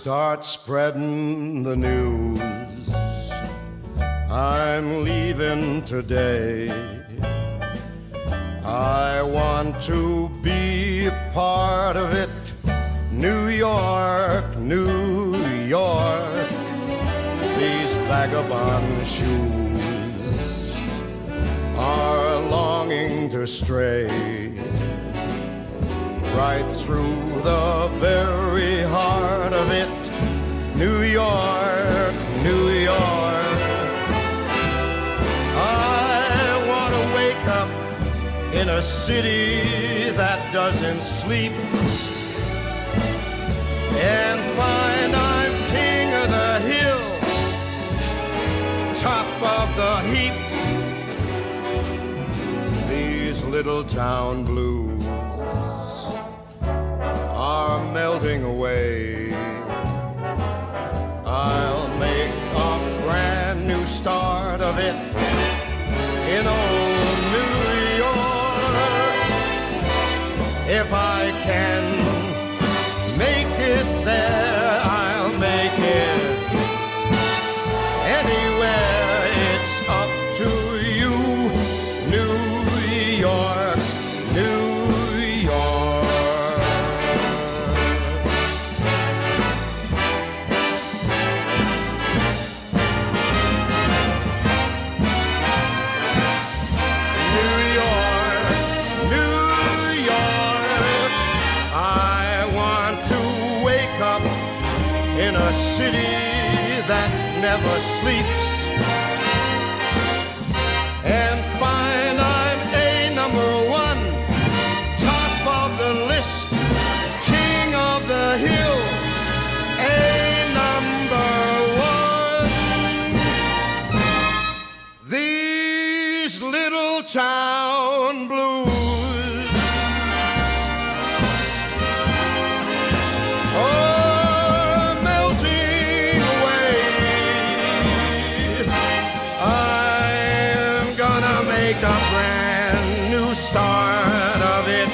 start spreading the news. I'm leaving today. I want to be a part of it. New York, New York, these vagabond shoes are longing to stray right through the very heart of it. New York, New York, I want to wake up in a city that doesn't sleep and find I'm king of the hill, top of the heap. These little town blues are melting away. I'll make a brand new start of it in old New York. If I can make it there, I'll make it anywhere. It's up to you, New York, New York. New York, New York, I want to wake up in a city that never sleeps and find I'm a number one, top of the list, king of the hill, a number one. These little town blues are melting away. I'm gonna make a brand new start of it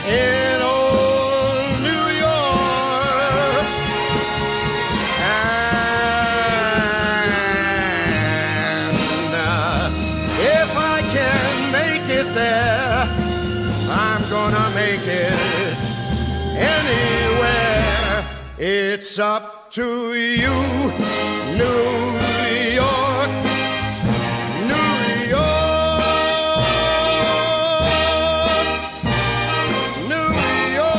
in old New York. And if I can make it there, I'm gonna make it anywhere. It's up to you, New York, New York, New York.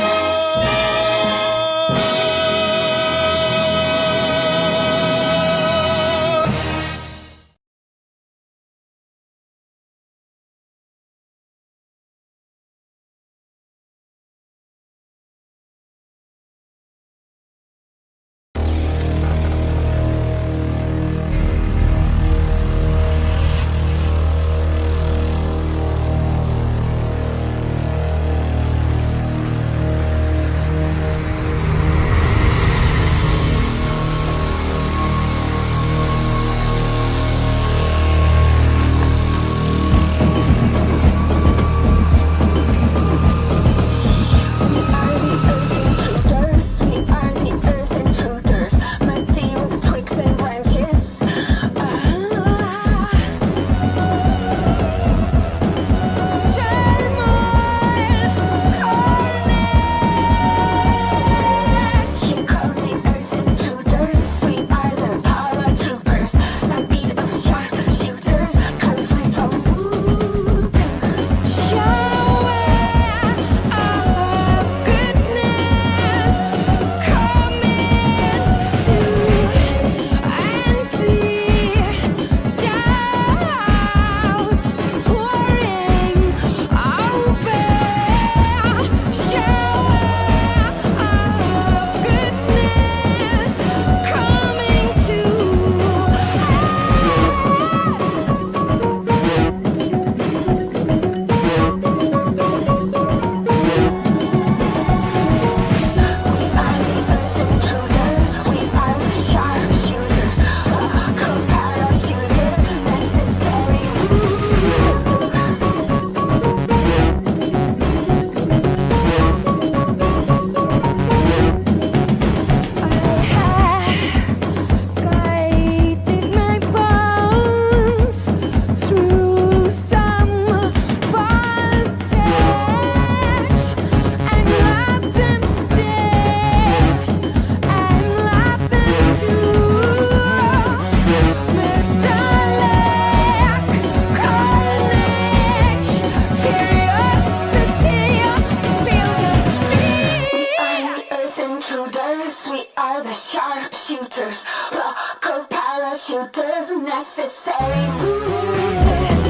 necessary rules.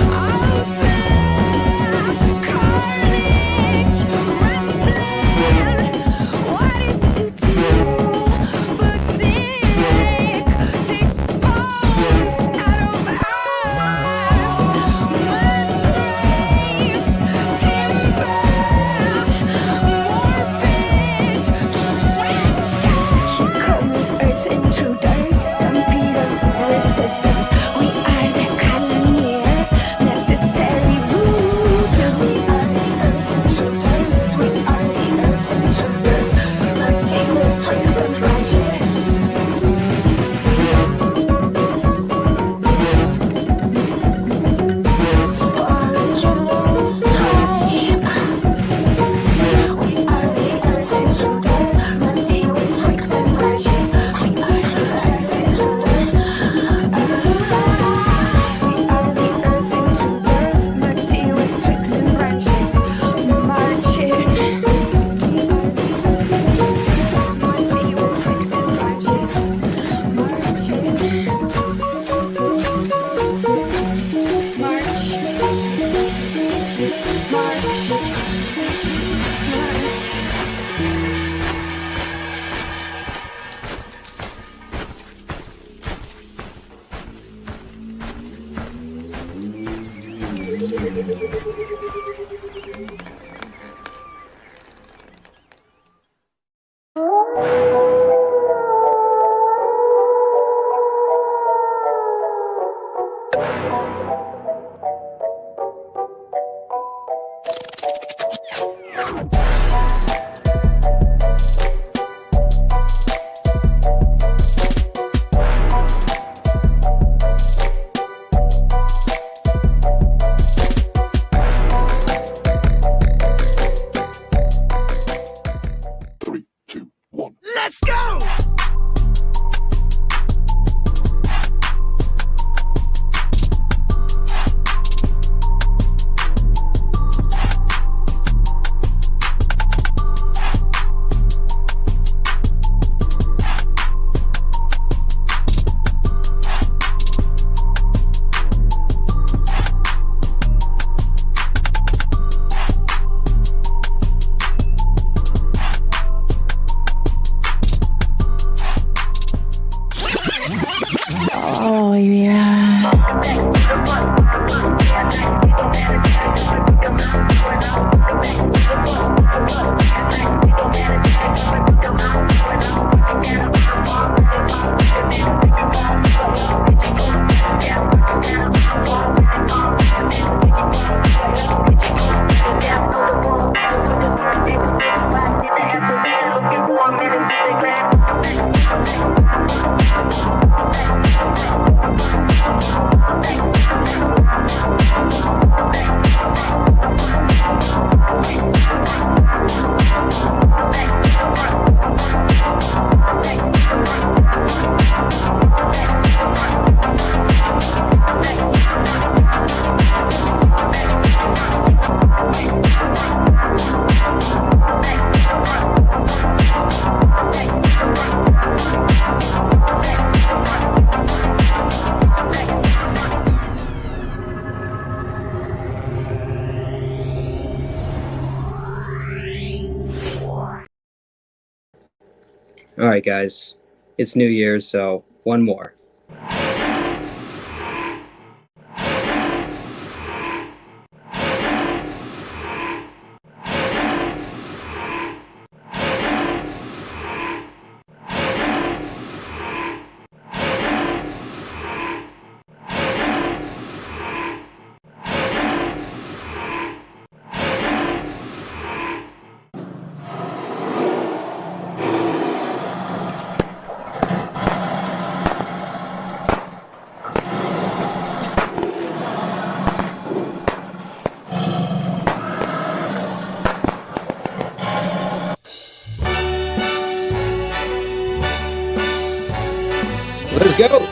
All death, carnage, red blood. What is to do but dig bones out of earth? Mud graves, timber, morbid trenches. She comes earth's intruders, stampede of resistance. We are the coloniers, necessary rules. We are the earth's intruders. We are the earth's intruders. Lurking with swings and rushes. For intruders tribe. We are the earth's intruders. Lurking with swings and rushes. We are the earth's intruders. We are the earth's intruders. Lurking with twigs and branches. Marching. Muddy with twigs and branches. Marching. March. March. March. Three, two, one. Let's go! Oh, yeah. All right, guys. It's New Year's, so one more. Let's go.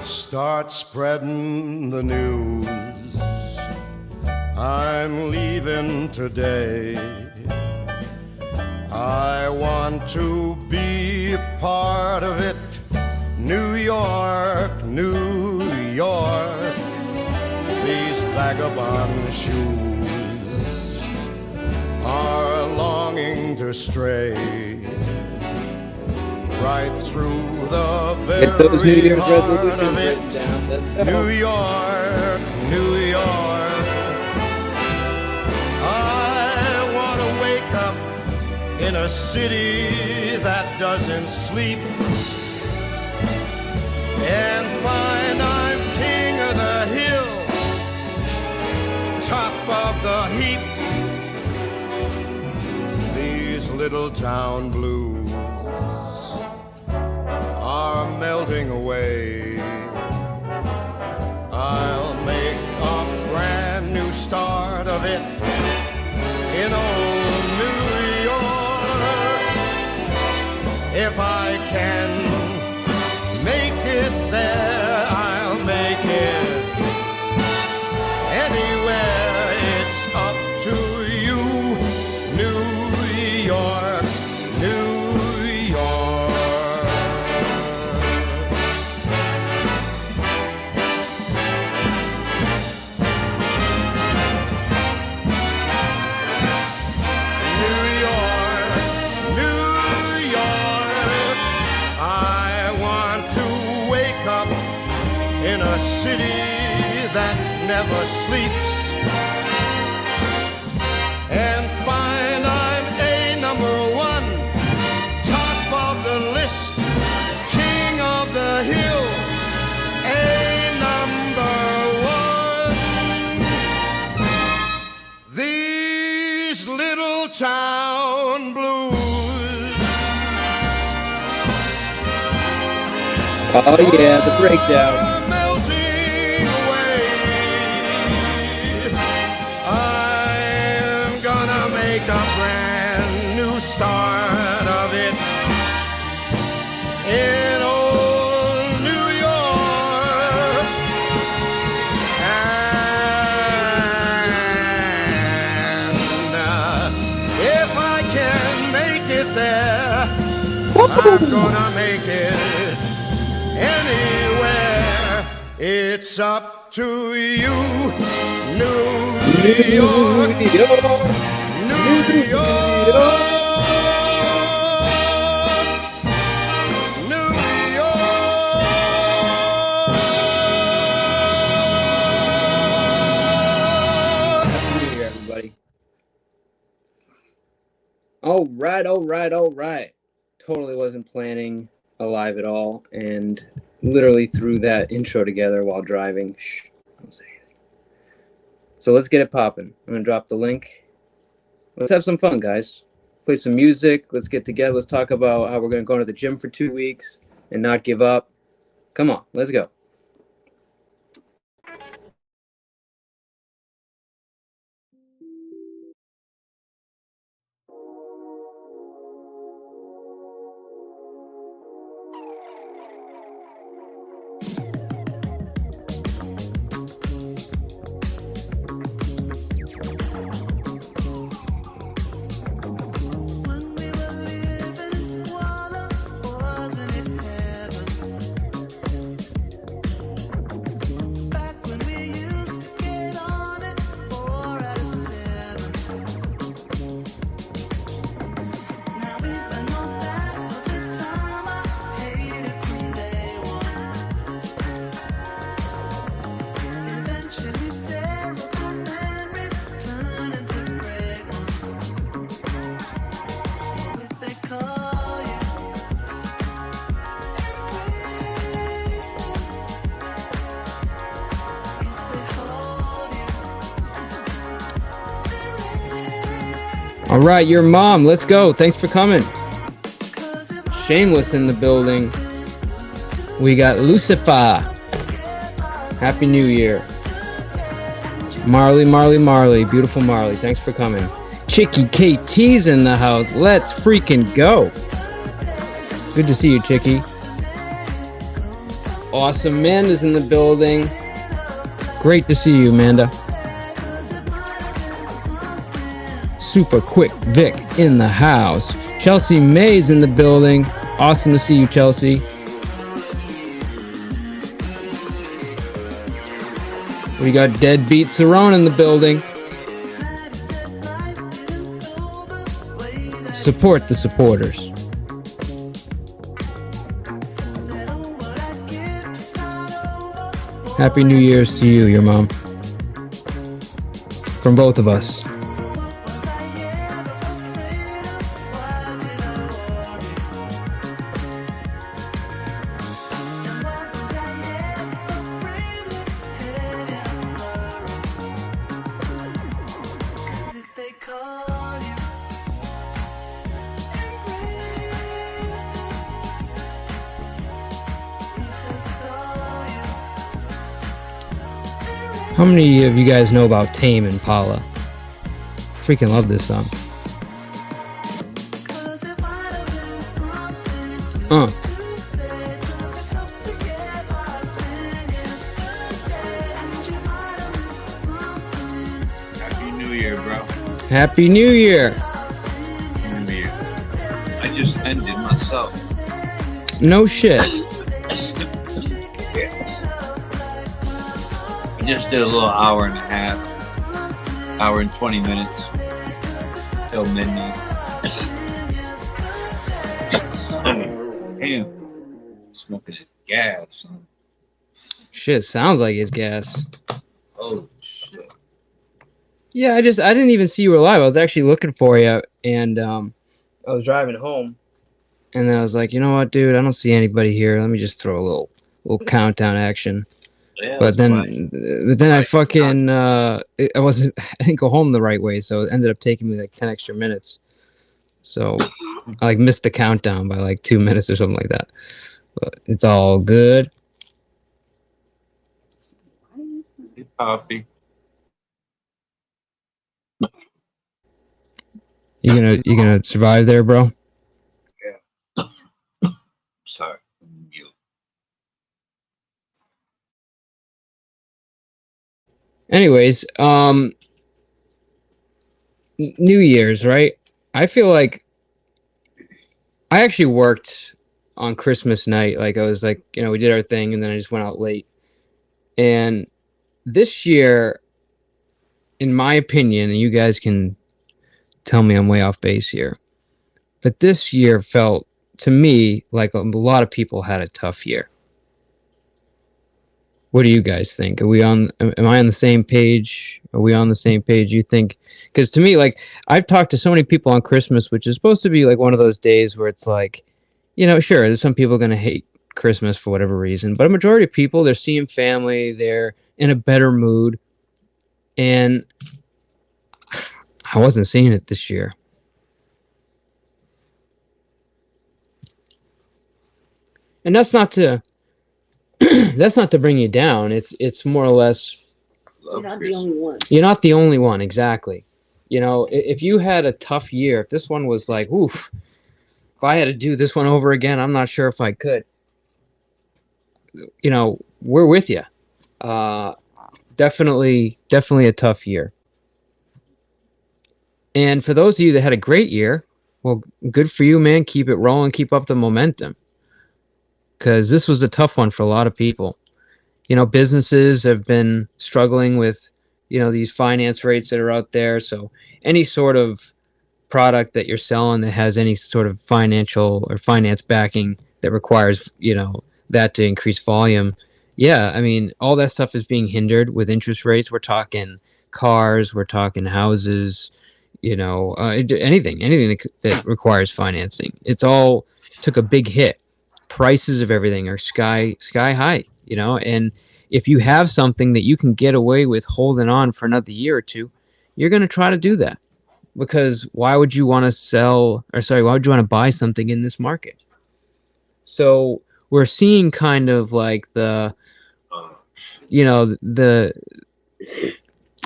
Start spreading the news. I'm leaving today. I want to be a part of it. New York, New York. These vagabond shoes are longing to stray right through the Get those New very Year's heart resolutions of it. written down. Let's go. New York, New York. I want to wake up in a city that doesn't sleep and find I'm king of the hill, top of the heap. These little town blues are melting away. I'll make a brand new start of it in old New York. If I can make it there, I'll make it anywhere. It's up to you, New York, New York. New York, New York. I want to wake up in a city that never sleeps and find I'm a number one, top of the list, king of the hill, a number one. These little town blues. Oh yeah, the breakdown. Melting away. I'm gonna make a brand new start of it in old New York. And if I can make it there, I'm gonna make it anywhere. It's up to you, New York, New York. New York, New York. Happy New Year, everybody. All right. Totally wasn't planning a live at all, and literally threw that intro together while driving. Shh, don't say anything. So let's get it popping. I'm gonna drop the link. Let's have some fun, guys. Play some music. Let's get together. Let's talk about how we're gonna go to the gym for 2 weeks and not give up. Come on, let's go. When we were living in squalor, wasn't it heaven? Back when we used to get on it, 4 out of 7. Now even though that was the time, I hated from day one. Eventually terrible memories turn into great ones. So if they call you, embrace them. If they hold you, All right, your mom. Let's go. Thanks for coming. 'cause if Shameless in the building. We got Lucifer. Happy New Year. Marley. Beautiful Marley. Thanks for coming. Chicky KT's in the house. Let's freaking go. Good to see you, Chicky. Awesome. Amanda's in the building. Great to see you, Amanda. Super Quick Vic in the house. Chelsea May's in the building. Awesome to see you, Chelsea. We got Deadbeat Cerrone in the building. Support the supporters. Happy New Year's to you, your mom. From both of us. How many of you guys know about Tame Impala? Freaking love this song. Happy New Year, bro. Happy New Year. New Year. I just ended myself. No shit. I just did a little hour and a half, hour and 20 minutes till midnight. Damn, smoking his gas. Huh? Shit, sounds like it's gas. Oh shit. Yeah, I didn't even see you were live. I was actually looking for you, and I was driving home, and then I was like, you know what, dude? I don't see anybody here. Let me just throw a little countdown action. Yeah, But then I fucking I didn't go home the right way, so it ended up taking me like 10 extra minutes. So I like missed the countdown by like 2 minutes or something like that. But it's all good. Coffee. You gonna survive there, bro? Sorry. You. Anyways, New Year's, right? I feel like I actually worked on Christmas night. Like I was like, we did our thing and then I just went out late. And this year, in my opinion, and you guys can tell me I'm way off base here, but this year felt to me like a lot of people had a tough year. What do you guys think? Am I on the same page? Are we on the same page? You think? Because to me, like, I've talked to so many people on Christmas, which is supposed to be like one of those days where it's like, sure, there's some people going to hate Christmas for whatever reason, but a majority of people, they're seeing family, they're in a better mood. And I wasn't seeing it this year. And that's not to bring you down. It's more or less, You're not the only one. you're not the only one, exactly. If you had a tough year, if this one was like, oof, if I had to do this one over again, I'm not sure if I could. We're with you. Definitely a tough year. And for those of you that had a great year, well, good for you, man. Keep it rolling. Keep up the momentum. Because this was a tough one for a lot of people. Businesses have been struggling with, these finance rates that are out there. So any sort of product that you're selling that has any sort of financial or finance backing that requires, that to increase volume. Yeah, I mean, all that stuff is being hindered with interest rates. We're talking cars, we're talking houses, anything that requires financing. It's all took a big hit. Prices of everything are sky high, and if you have something that you can get away with holding on for another year or two, you're going to try to do that, because why would you want to buy something in this market? So we're seeing kind of like the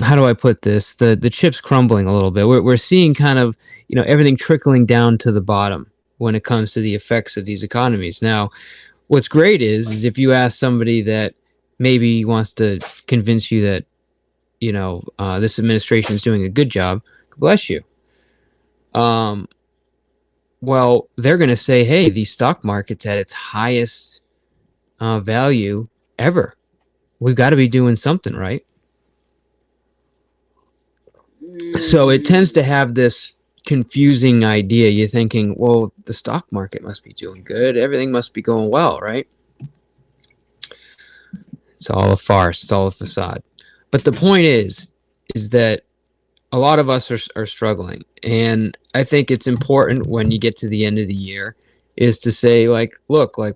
how do I put this? The chips crumbling a little bit. We're seeing kind of, everything trickling down to the bottom when it comes to the effects of these economies. Now, what's great is if you ask somebody that maybe wants to convince you that, this administration is doing a good job, bless you. Well, they're going to say, hey, the stock market's at its highest value ever. We've got to be doing something, right? So it tends to have this confusing idea. You're thinking, well, the stock market must be doing good. Everything must be going well, right? It's all a farce. It's all a facade. But the point is that a lot of us are struggling. And I think it's important when you get to the end of the year is to say, like, look, like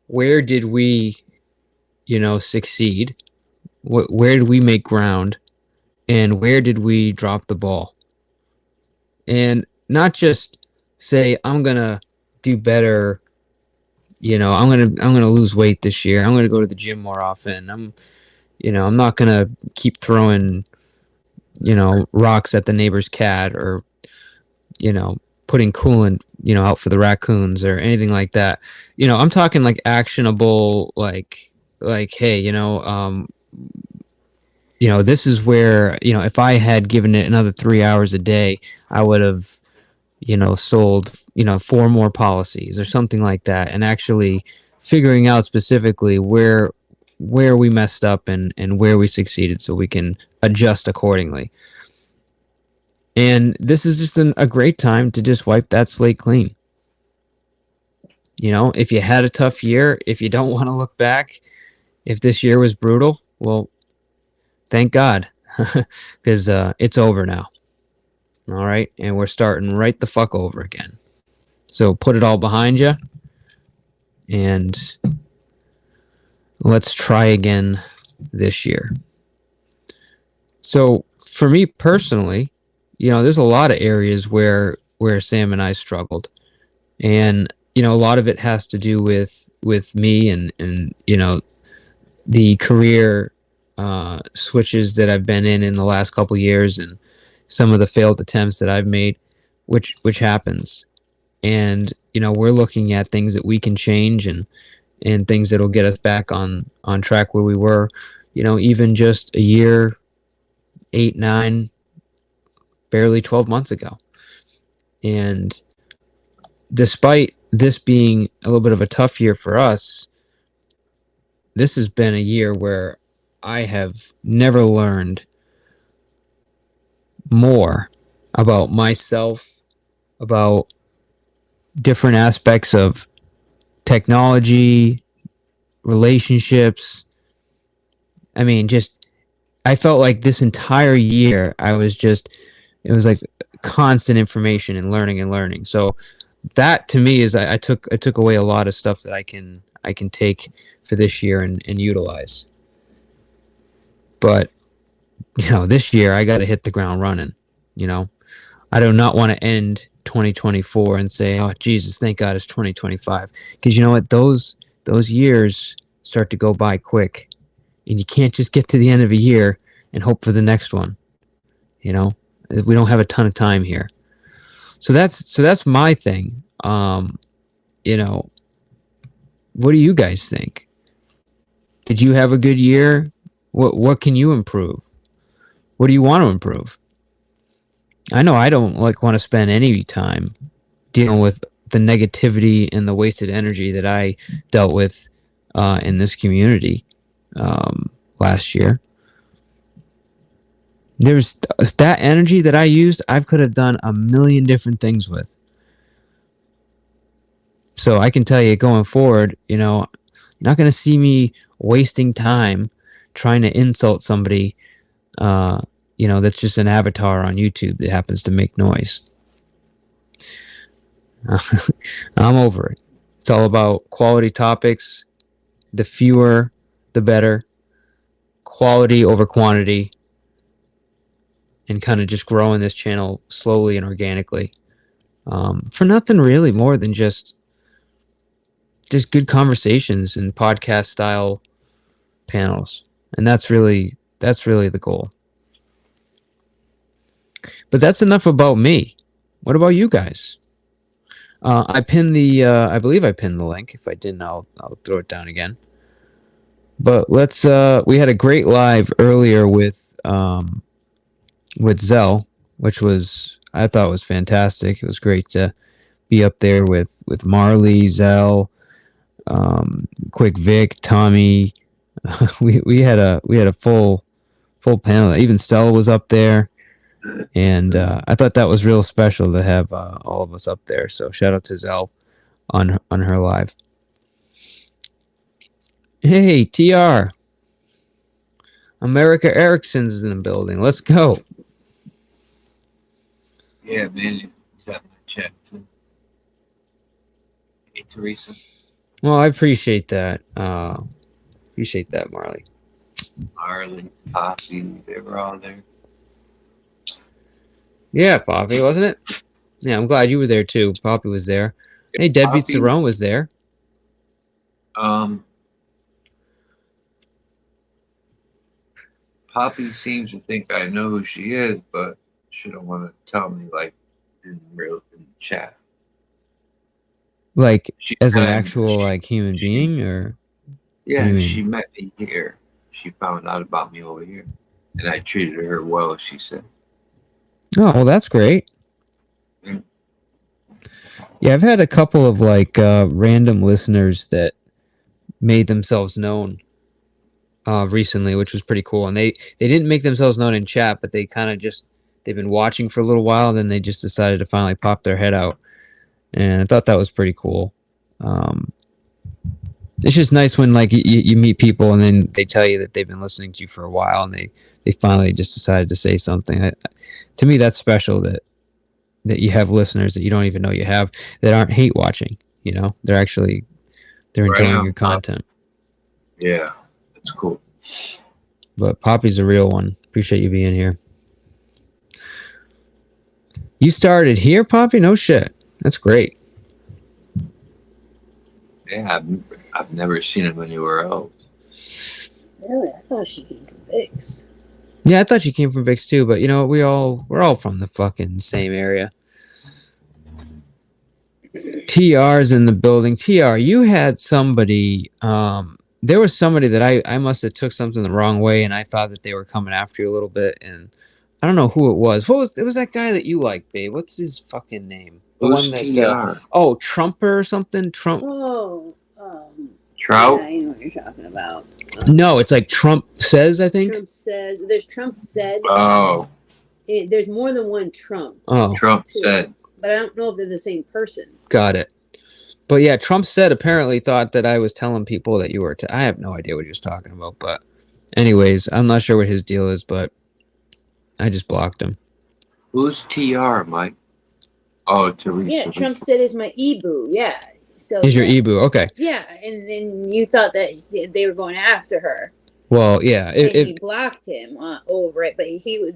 where did we, succeed? Where did we make ground? And where did we drop the ball? And not just say, I'm going to do better. I'm going to lose weight this year. I'm going to go to the gym more often. I'm not going to keep throwing, rocks at the neighbor's cat or, putting coolant, out for the raccoons or anything like that. I'm talking like actionable, like, hey, this is where, if I had given it another 3 hours a day, I would have, sold, 4 more policies or something like that. And actually figuring out specifically where we messed up and where we succeeded so we can adjust accordingly. And this is just a great time to just wipe that slate clean. If you had a tough year, if you don't want to look back, if this year was brutal, well, thank God, because it's over now. All right, and we're starting right the fuck over again. So put it all behind you, and let's try again this year. So for me personally, there's a lot of areas where Sam and I struggled, and a lot of it has to do with me and the career switches that I've been in the last couple years and some of the failed attempts that I've made, which happens. And, we're looking at things that we can change and things that'll get us back on track where we were, even just a year, 8, 9, barely 12 months ago. And despite this being a little bit of a tough year for us, this has been a year where I have never learned more about myself, about different aspects of technology, relationships. I mean, I felt like this entire year it was like constant information and learning. So that to me is I took away a lot of stuff that I can take for this year and utilize. But this year I got to hit the ground running. I do not want to end 2024 and say, oh Jesus, thank God it's 2025, because you know what, those years start to go by quick, and you can't just get to the end of a year and hope for the next one. We don't have a ton of time here. So that's my thing. What do you guys think? Did you have a good year? What can you improve? What do you want to improve? I know I don't want to spend any time dealing with the negativity and the wasted energy that I dealt with in this community last year. There's that energy that I used, I could have done a million different things with. So I can tell you going forward, you're not going to see me wasting time trying to insult somebody, that's just an avatar on YouTube that happens to make noise. I'm over it. It's all about quality topics. The fewer, the better. Quality over quantity. And kind of just growing this channel slowly and organically. For nothing really more than just good conversations and podcast style panels. And that's really the goal. But that's enough about me. What about you guys? I believe I pinned the link. If I didn't, I'll throw it down again. But we had a great live earlier with Zell, which was I thought was fantastic. It was great to be up there with Marley, Zell, Quick Vic, Tommy. We had a full panel. Even Stella was up there, and I thought that was real special to have all of us up there. So shout out to Zell on her live. Hey, TR. America Erickson's in the building. Let's go. Yeah, man. He's at my chat too. Hey, Teresa. Well, I appreciate that. Marley. Marlon, Poppy, they were all there. Yeah, Poppy, wasn't it? Yeah, I'm glad you were there too. Poppy was there. Hey, Deadbeat Poppy- Cerrone was there. Poppy seems to think I know who she is, but she don't want to tell me like in chat. Like She as an kinda- actual like human being, or Yeah, What do you she met me here. She found out about me over here, and I treated her well. She said, oh, well, that's great. Mm. Yeah, I've had a couple of like random listeners that made themselves known recently, which was pretty cool. And they didn't make themselves known in chat, but they kind of just they've been watching for a little while, and then they just decided to finally pop their head out. And I thought that was pretty cool. It's just nice when like you meet people and then they tell you that they've been listening to you for a while, and they finally just decided to say something. To me, that's special that you have listeners that you don't even know you have that aren't hate watching. You know, they're enjoying on. your content. "Yeah, that's cool." But Poppy's a real one. Appreciate you being here. You started here, Poppy? No shit. That's great. Yeah, I've never seen him anywhere else. Really? I thought she came from Vix. Yeah, I thought you came from Vix too, but you know, we're all from the fucking same area. TR's in the building. TR, you had somebody there was somebody that I must have took something the wrong way, and I thought that they were coming after you a little bit, and I don't know who it was. It was that guy that you like, babe. What's his fucking name? The Who's one that TR? Trumper or something? Trump. Oh, Trout? yeah, I know what you're talking about. No, it's like Trump says, I think. Trump says, there's Trump said. Oh, There's more than one Trump, Oh, Trump said. but I don't know if they're the same person. got it. But yeah, Trump said apparently thought that I was telling people that you were. I have no idea what he was talking about. But anyways, I'm not sure what his deal is, but I just blocked him. Who's TR, Mike? Oh, Teresa. Yeah, Trump said is my e-boo. Yeah. So He's your Ebu. Okay. Yeah, and then you thought that they were going after her. Well, yeah. And he blocked him over it, but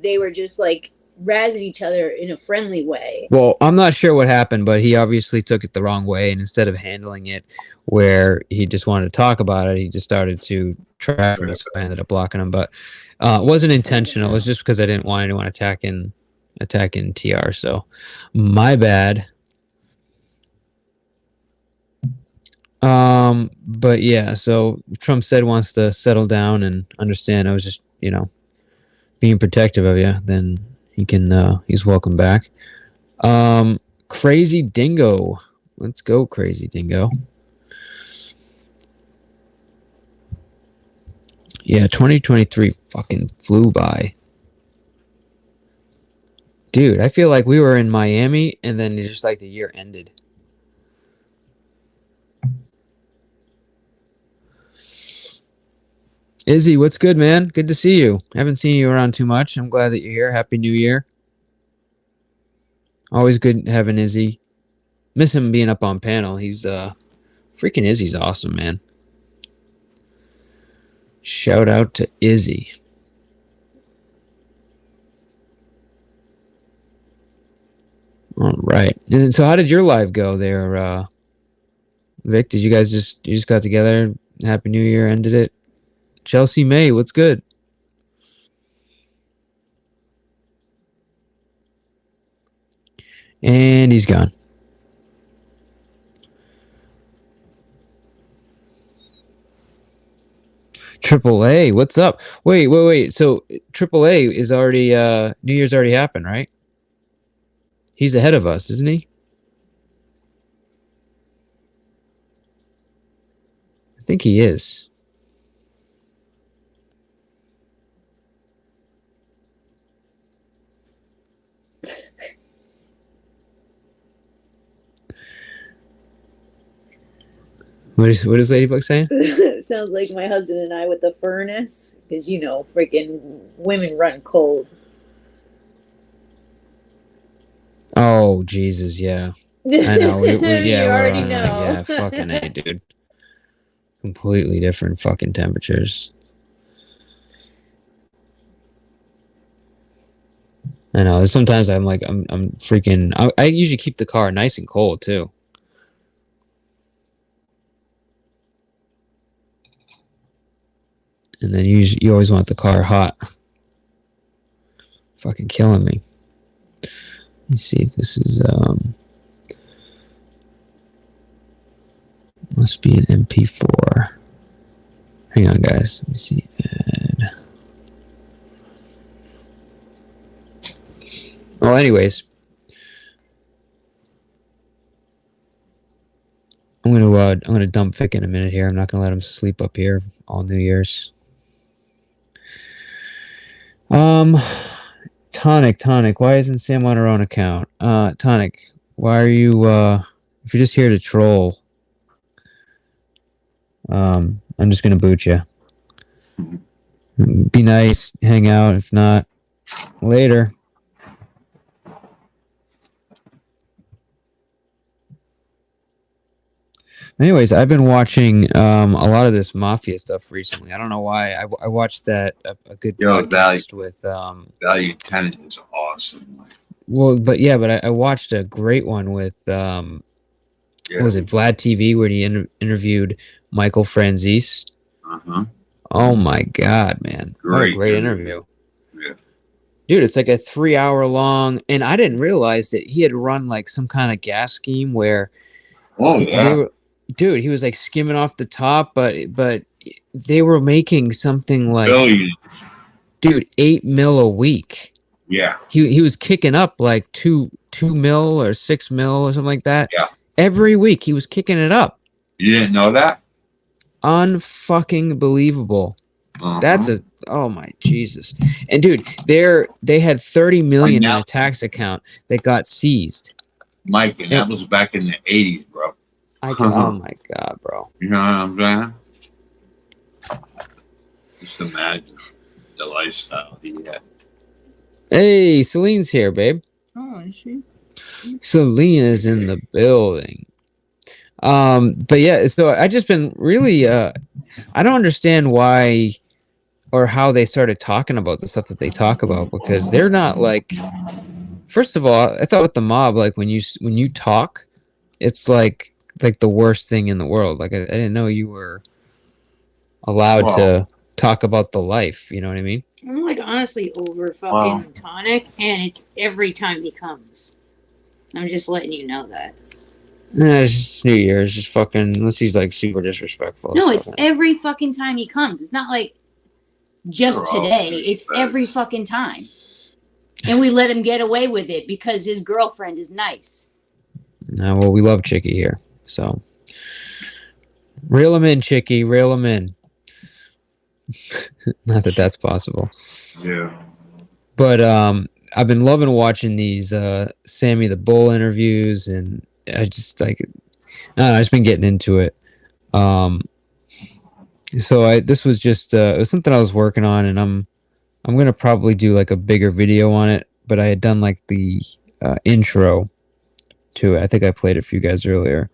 they were just like razzing each other in a friendly way. Well, I'm not sure what happened, but he obviously took it the wrong way, and instead of handling it where he just wanted to talk about it, he just started to trash me, so I ended up blocking him. But it wasn't intentional. It was just because I didn't want anyone attacking TR. So my bad. But yeah, so Trump said wants to settle down and understand. I was just, being protective of you. Then he can, he's welcome back. Crazy Dingo. Let's go, Crazy Dingo. Yeah, 2023 fucking flew by. Dude, I feel like we were in Miami and then it's just like the year ended. Izzy, what's good, man? Good to see you. Haven't seen you around too much. I'm glad that you're here. Happy New Year. Always good having Izzy. Miss him being up on panel. He's freaking Izzy's awesome, man. Shout out to Izzy. All right. And so how did your live go there, Vic? Did you guys just got together? Happy New Year, ended it? Chelsea May, what's good? And he's gone. Triple A, what's up? Wait. So Triple A is already New Year's already happened, right? He's ahead of us, isn't he? I think he is. What is Ladybug saying? Sounds like my husband and I with the furnace, because you know, freaking women run cold. Oh Jesus, yeah. I know. Yeah, You we're already on, know. yeah, fucking A, dude. Completely different fucking temperatures. I know. Sometimes I'm like, I'm freaking. I usually keep the car nice and cold too. And then you always want the car hot. Fucking killing me. Let me see if this is must be an MP4. Hang on, guys. Let me see. Add. Well, anyways, I'm gonna dump Vic in a minute here. I'm not gonna let him sleep up here all New Year's. Tonic. Why isn't Sam on her own account? Tonic, why are you? If you're just here to troll, I'm just gonna boot you. Be nice, hang out. If not, later. Anyways, I've been watching a lot of this Mafia stuff recently. I don't know why. I watched that a good podcast with Value Tenant is awesome. well, but I watched a great one with what was it, Vlad TV, where he interviewed Michael Franzese. Oh my God, man! What a great interview. Yeah. Dude, it's like a 3-hour long, and I didn't realize that he had run like some kind of gas scheme where. Oh yeah. Dude, he was like skimming off the top, but they were making something like Billions. Dude, 8 mil a week. Yeah. He was kicking up like 2 mil or 6 mil or something like that. Yeah. Every week he was kicking it up. You didn't know that? Unfucking believable. That's oh my Jesus. And dude, they had 30 million in a tax account that got seized. Mike, and that was back in the 80s, bro. Oh my God, bro. You know what I'm saying? Just imagine the lifestyle he had. Hey, Celine's here, babe. Oh, is she? Celine is in the building. But yeah, so I just been really I don't understand why or how they started talking about the stuff that they talk about, because they're not like, first of all, I thought with the mob, like when you talk, it's like the worst thing in the world. Like I didn't know you were allowed to talk about the life, you know what I mean? I'm like honestly over fucking Tonic, and it's every time he comes. I'm just letting you know that. It's just New Year's, just fucking, unless he's like super disrespectful. No, it's every fucking time he comes. It's not like just today. It's every fucking time. And we let him get away with it because his girlfriend is nice. No, well, we love Chicky here, so reel him in, Chicky, reel him in. Not that that's possible. Yeah. But I've been loving watching these Sammy the Bull interviews, and I just like, I don't know, I've just been getting into it. So this was just it was something I was working on, and I'm gonna probably do like a bigger video on it. But I had done like the intro to it. I think I played it for you guys earlier.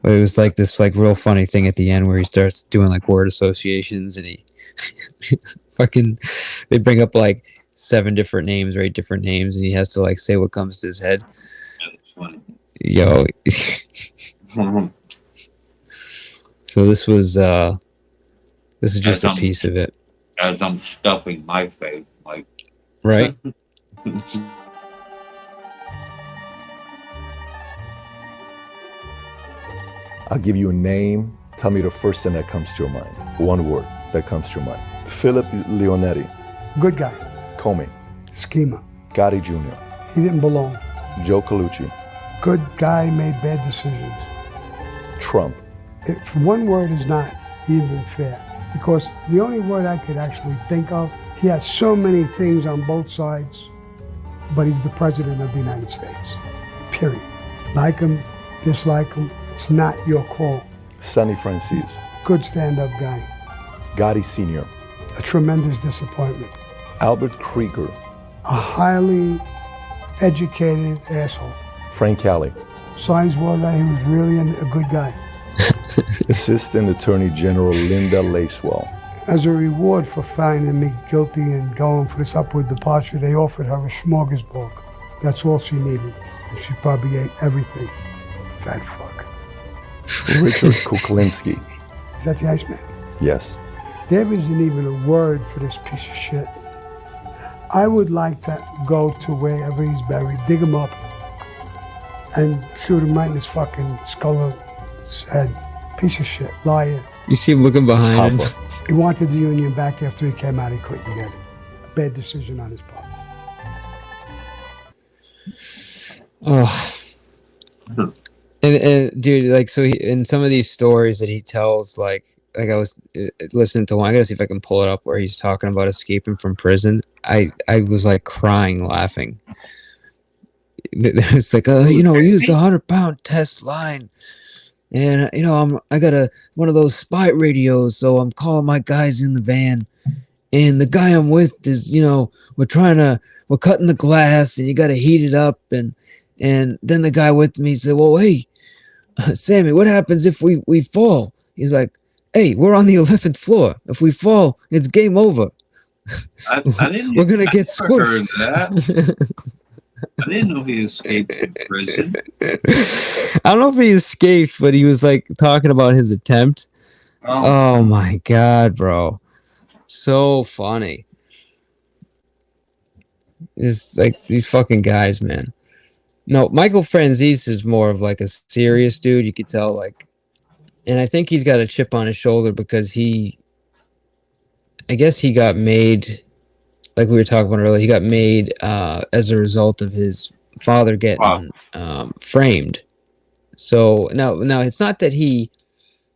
But it was like this like real funny thing at the end where he starts doing like word associations, and he fucking, they bring up like 7 different names or 8 different names, and he has to like say what comes to his head. That's funny. Yo. So this is just a piece of it. As I'm stuffing my face, like. Right? I'll give you a name. Tell me the first thing that comes to your mind. One word that comes to your mind. Philip Leonetti. Good guy. Comey. Schema. Gotti Jr. He didn't belong. Joe Colucci. Good guy, made bad decisions. Trump. For one word is not even fair, because the only word I could actually think of, he has so many things on both sides, but he's the president of the United States, period. Like him, dislike him, it's not your call. Sonny Francis. Good stand-up guy. Gotti Sr. A tremendous disappointment. Albert Krieger. A highly educated asshole. Frank Cali. Signs were that he was really a good guy. Assistant Attorney General Linda Lacewell. As a reward for finding me guilty and going for this upward departure, they offered her a smorgasbord. That's all she needed. And she probably ate everything. Fat fuck. Richard Kuklinski. Is that the Iceman? Yes. There isn't even a word for this piece of shit. I would like to go to wherever he's buried, dig him up, and shoot him right in his fucking skull and head. Piece of shit, liar. You see him looking behind him. He wanted the union back after he came out. He couldn't get it. Bad decision on his part. Oh. And dude, like, so in some of these stories that he tells, like I was listening to one, I gotta see if I can pull it up, where he's talking about escaping from prison. I was like crying, laughing. It's like, we used 100-pound test line, and I got one of those spy radios, so I'm calling my guys in the van, and the guy I'm with is, we're cutting the glass, and you got to heat it up, and then the guy with me said, well, hey, Sammy, what happens if we fall? He's like, hey, we're on the 11th floor. If we fall, it's game over. I didn't. We're gonna get never heard squished. that. I didn't know he escaped from prison. I don't know if he escaped, but he was like talking about his attempt. Oh my god, bro. So funny. It's like these fucking guys, man. No, Michael Franzese is more of like a serious dude. You could tell, like, and I think he's got a chip on his shoulder because I guess he got made, like we were talking about earlier, he got made as a result of his father getting framed. So no, it's not that he.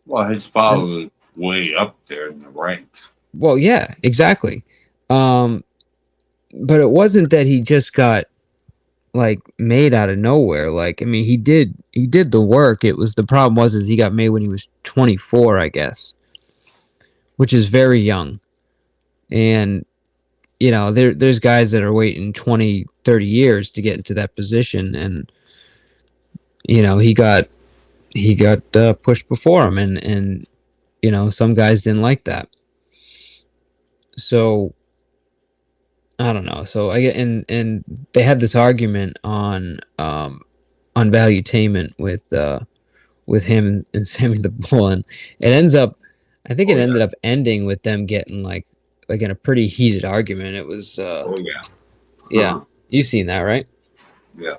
Well, his father was way up there in the ranks. Well, yeah, exactly. But it wasn't that he just got like made out of nowhere. Like, I mean, he did the work. The problem was he got made when he was 24, I guess, which is very young. And there's guys that are waiting 20, 30 years to get into that position, and he got pushed before him, and some guys didn't like that. So I don't know. So I get and they had this argument on Valuetainment with him and Sammy the Bull, and it ends up, I think it ended up ending with them getting like in a pretty heated argument. It was yeah. You seen that, right? Yeah.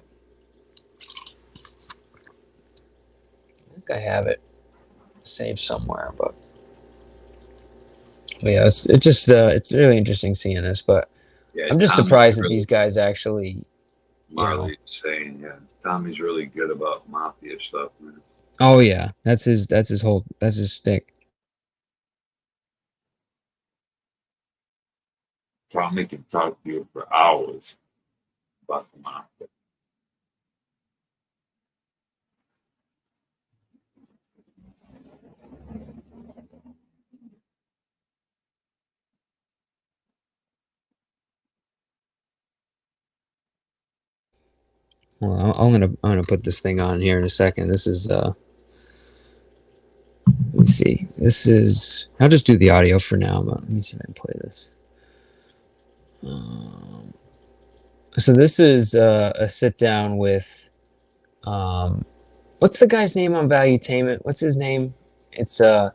I think I have it saved somewhere, but yeah, it's really interesting seeing this, but Yeah, I'm just Tommy's surprised that really- these guys actually. Marley's saying, yeah, Tommy's really good about Mafia stuff, man. Oh yeah, that's his stick. Tommy can talk to you for hours about the Mafia. Well, I'm gonna put this thing on here in a second. This is let me see. This is, I'll just do the audio for now, but let me see if I can play this. So this is a sit down with what's the guy's name on Valuetainment? What's his name? It's Oh,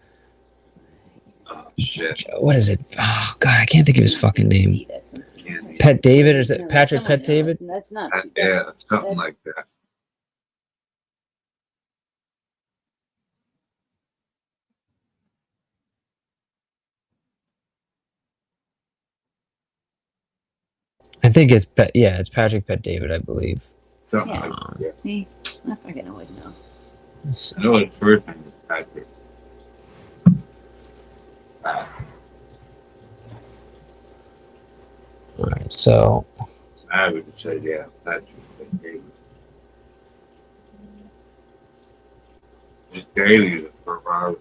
shit. what is it? Oh god, I can't think of his fucking name. Pet David, or is it Patrick Pet David? That's not. Yeah, something like that. I think it's it's Patrick Pet David, I believe. Something Yeah. like that. See, I fucking always know. I know his first name was Patrick. All right, so I would say, yeah, Patrick. but David. This Daily is a Ferrari.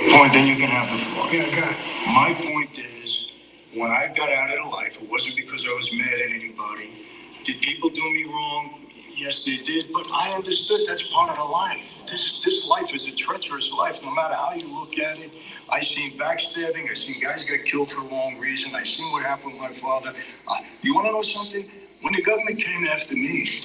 Oh, and then you can have the floor. Yeah, God. My point is, when I got out of the life, it wasn't because I was mad at anybody. Did people do me wrong? Yes, they did. But I understood that's part of the life. This life is a treacherous life, no matter how you look at it. I seen backstabbing. I seen guys get killed for the wrong reason. I seen what happened with my father. You want to know something? When the government came after me,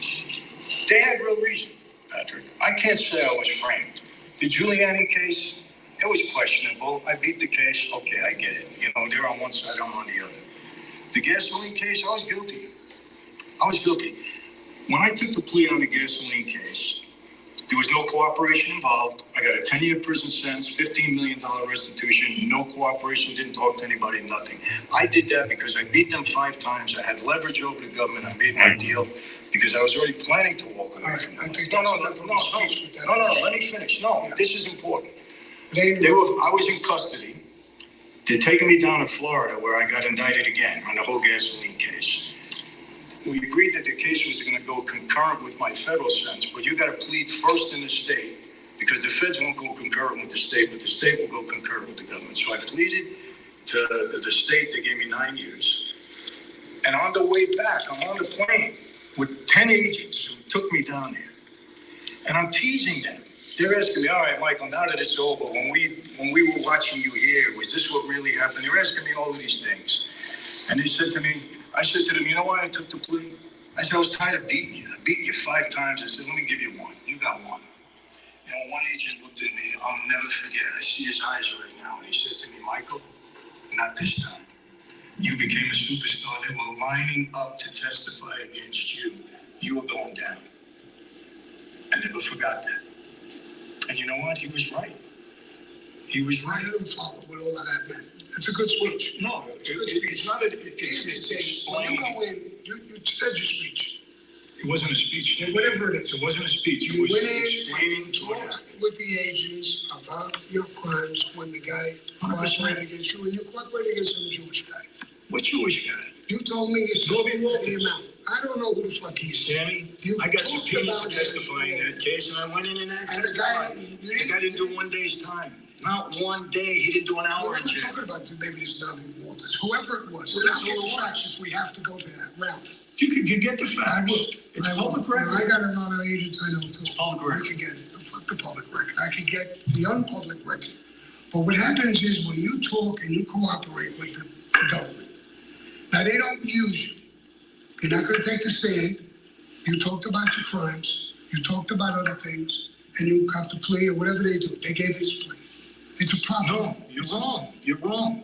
they had real reason, Patrick. I can't say I was framed. The Giuliani case, it was questionable. I beat the case. Okay, I get it. You know, they're on one side, I'm on the other. The gasoline case, I was guilty. I was guilty. When I took the plea on the gasoline case, there was no cooperation involved. I got a 10-year prison sentence, $15 million restitution, no cooperation, didn't talk to anybody, nothing. I did that because I beat them 5 times. I had leverage over the government. I made my deal because I was already planning to walk away from them. No, let me finish. No, this is important. I was in custody. They're taking me down to Florida where I got indicted again on the whole gasoline case. We agreed that the case was going to go concurrent with my federal sentence, but you got to plead first in the state because the feds won't go concurrent with the state, but the state will go concurrent with the government. So I pleaded to the state. They gave me 9 years. And on the way back, I'm on the plane with 10 agents who took me down there. And I'm teasing them. They're asking me, all right, Michael, now that it's over, when we were watching you here, was this what really happened? They're asking me all of these things. And they said to me, I said to them, you know why I took the plea? I said, I was tired of beating you. I beat you 5 times. I said, let me give you one. You got one. You know, one agent looked at me. I'll never forget. I see his eyes right now. And he said to me, Michael, not this time. You became a superstar. They were lining up to testify against you. You were going down. I never forgot that. And you know what? He was right. He was right. I didn't follow what all of that meant. It's a good speech. No, it's not. It's explaining. You said your speech. It wasn't a speech. Whatever it is. It wasn't a speech. It was explaining to with the agents about your crimes when the guy cooperated against you, and you cooperated against some Jewish guy. What Jewish guy? You told me you saw me walking him out. I don't know who the fuck he is. Sammy, I got some people to testify in that case, and I went in and testified. The guy didn't do 1 day's time. Not 1 day. He didn't do an hour in jail. I'm talking about maybe this W. Walters, whoever it was. So let's get the facts if we have to go to that round. You could get the facts. It's public record. I got a lot of agents I know too. It's public record. I could get it. Fuck the public record. I could get the unpublic record. But what happens is when you talk and you cooperate with the government, now they don't use you. You're not going to take the stand. You talked about your crimes. You talked about other things. And you have to plea or whatever they do. They gave his plea. It's a problem. No, you're wrong. You're wrong.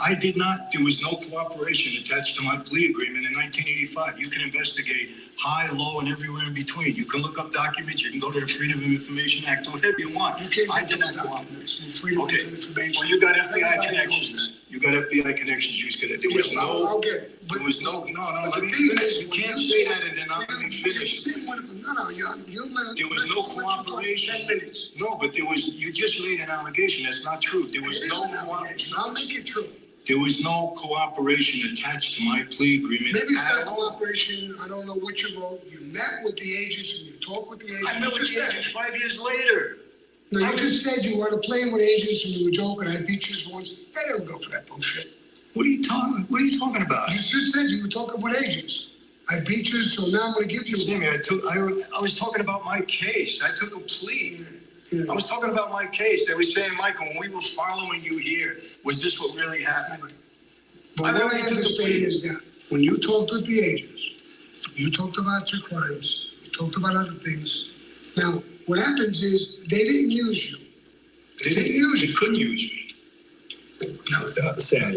I did not. There was no cooperation attached to my plea agreement in 1985. You can investigate high, low, and everywhere in between. You can look up documents. You can go to the Freedom of Information Act, whatever you want. I did not cooperate. Freedom of Information. Well, you got FBI connections. You got FBI connections. You could. There was no. I'll get it. There was no. No. Let me finish. You can't say that and then not let me finish. No. There was no cooperation. 10 minutes. No, but there was. You just made an allegation. That's not true. There was no cooperation. I'll make it true. There was no cooperation attached to my plea agreement. Maybe it's not cooperation. I don't know what you wrote. You met with the agents and you talked with the agents. I met with the agents 5 years later. No, you just said you were on a plane with agents and you were joking. I beat you once. I didn't go for that bullshit. What are you talking about? You just said you were talking with agents. I beat you, so now I'm going to give you. Sammy, I was talking about my case. I took a plea. Yeah. I was talking about my case. They were saying, Michael, when we were following you here, was this what really happened? But what I understand is that when you talked with the agents, you talked about your crimes, you talked about other things. Now, what happens is they didn't use you. They couldn't use me. Sam,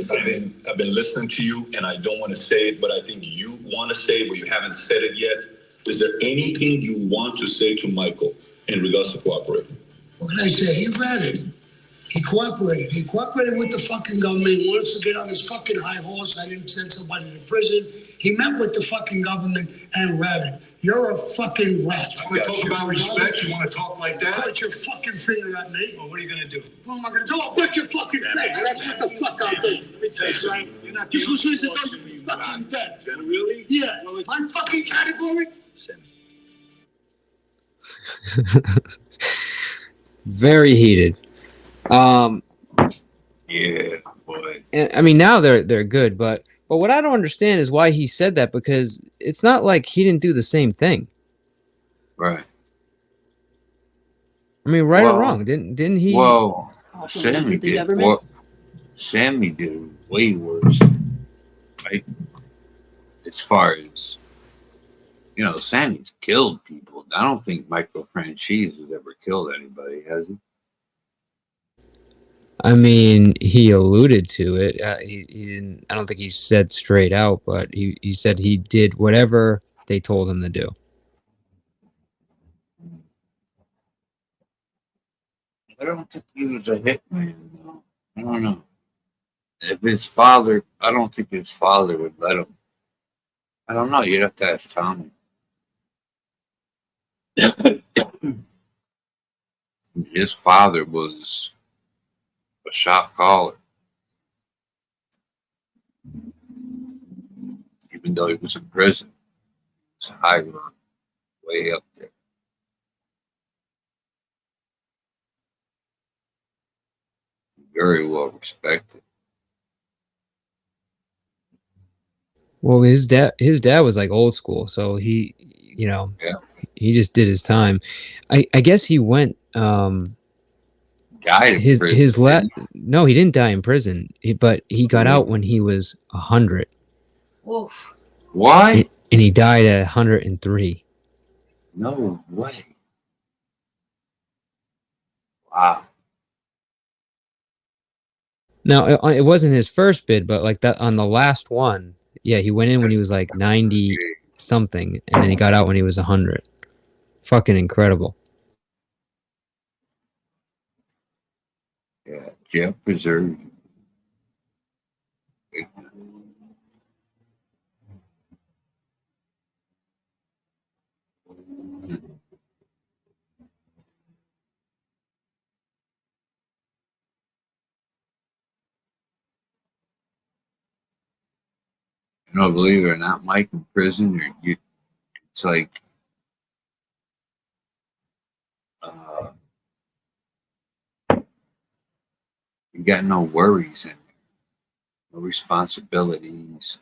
I've been listening to you, and I don't want to say it, but I think you want to say it, but you haven't said it yet. Is there anything you want to say to Michael in regards to cooperating? What can I say? He read it. He cooperated. He cooperated with the fucking government. He wants to get on his fucking high horse. I didn't send somebody to prison. He met with the fucking government and ratted. You're a fucking rat. You want to talk about respect? You want to talk like that? Put your fucking finger at me. Well, what are you going to do? What am I going to do? I'll break your fucking face. That's what the fuck I'll do. That's right. You're not This was his you fucking dead. Really? Yeah. Well, My fucking category? Very heated. Yeah, boy. And I mean, now they're good, but what I don't understand is why he said that, because it's not like he didn't do the same thing. Right. I mean, right or wrong, didn't he? Well, Also Sammy with the did. government? Well, Sammy did way worse. Right. As far as Sammy's killed people. I don't think Michael Franchise has ever killed anybody, has he? I mean, he alluded to it. He didn't. I don't think he said straight out, but he said he did whatever they told him to do. I don't think he was a hitman, though. I don't know. If his father, I don't think his father would let him. I don't know. You'd have to ask Tommy. His father was a shot caller, even though he was in prison. He was high run, way up there. Very well respected. Well, his dad was like old school, so he, he just did his time. I guess he went. Died in prison. No, he didn't die in prison, but he got out when he was 100. Oof. Why? And he died at 103. No way. Wow. Now, it wasn't his first bid, but like that on the last one, yeah, he went in when he was like 90 something, and then he got out when he was 100. Fucking incredible. Yeah, Jeff preserved. Believe it or not, Mike, in prison, it's like you got no worries and no responsibilities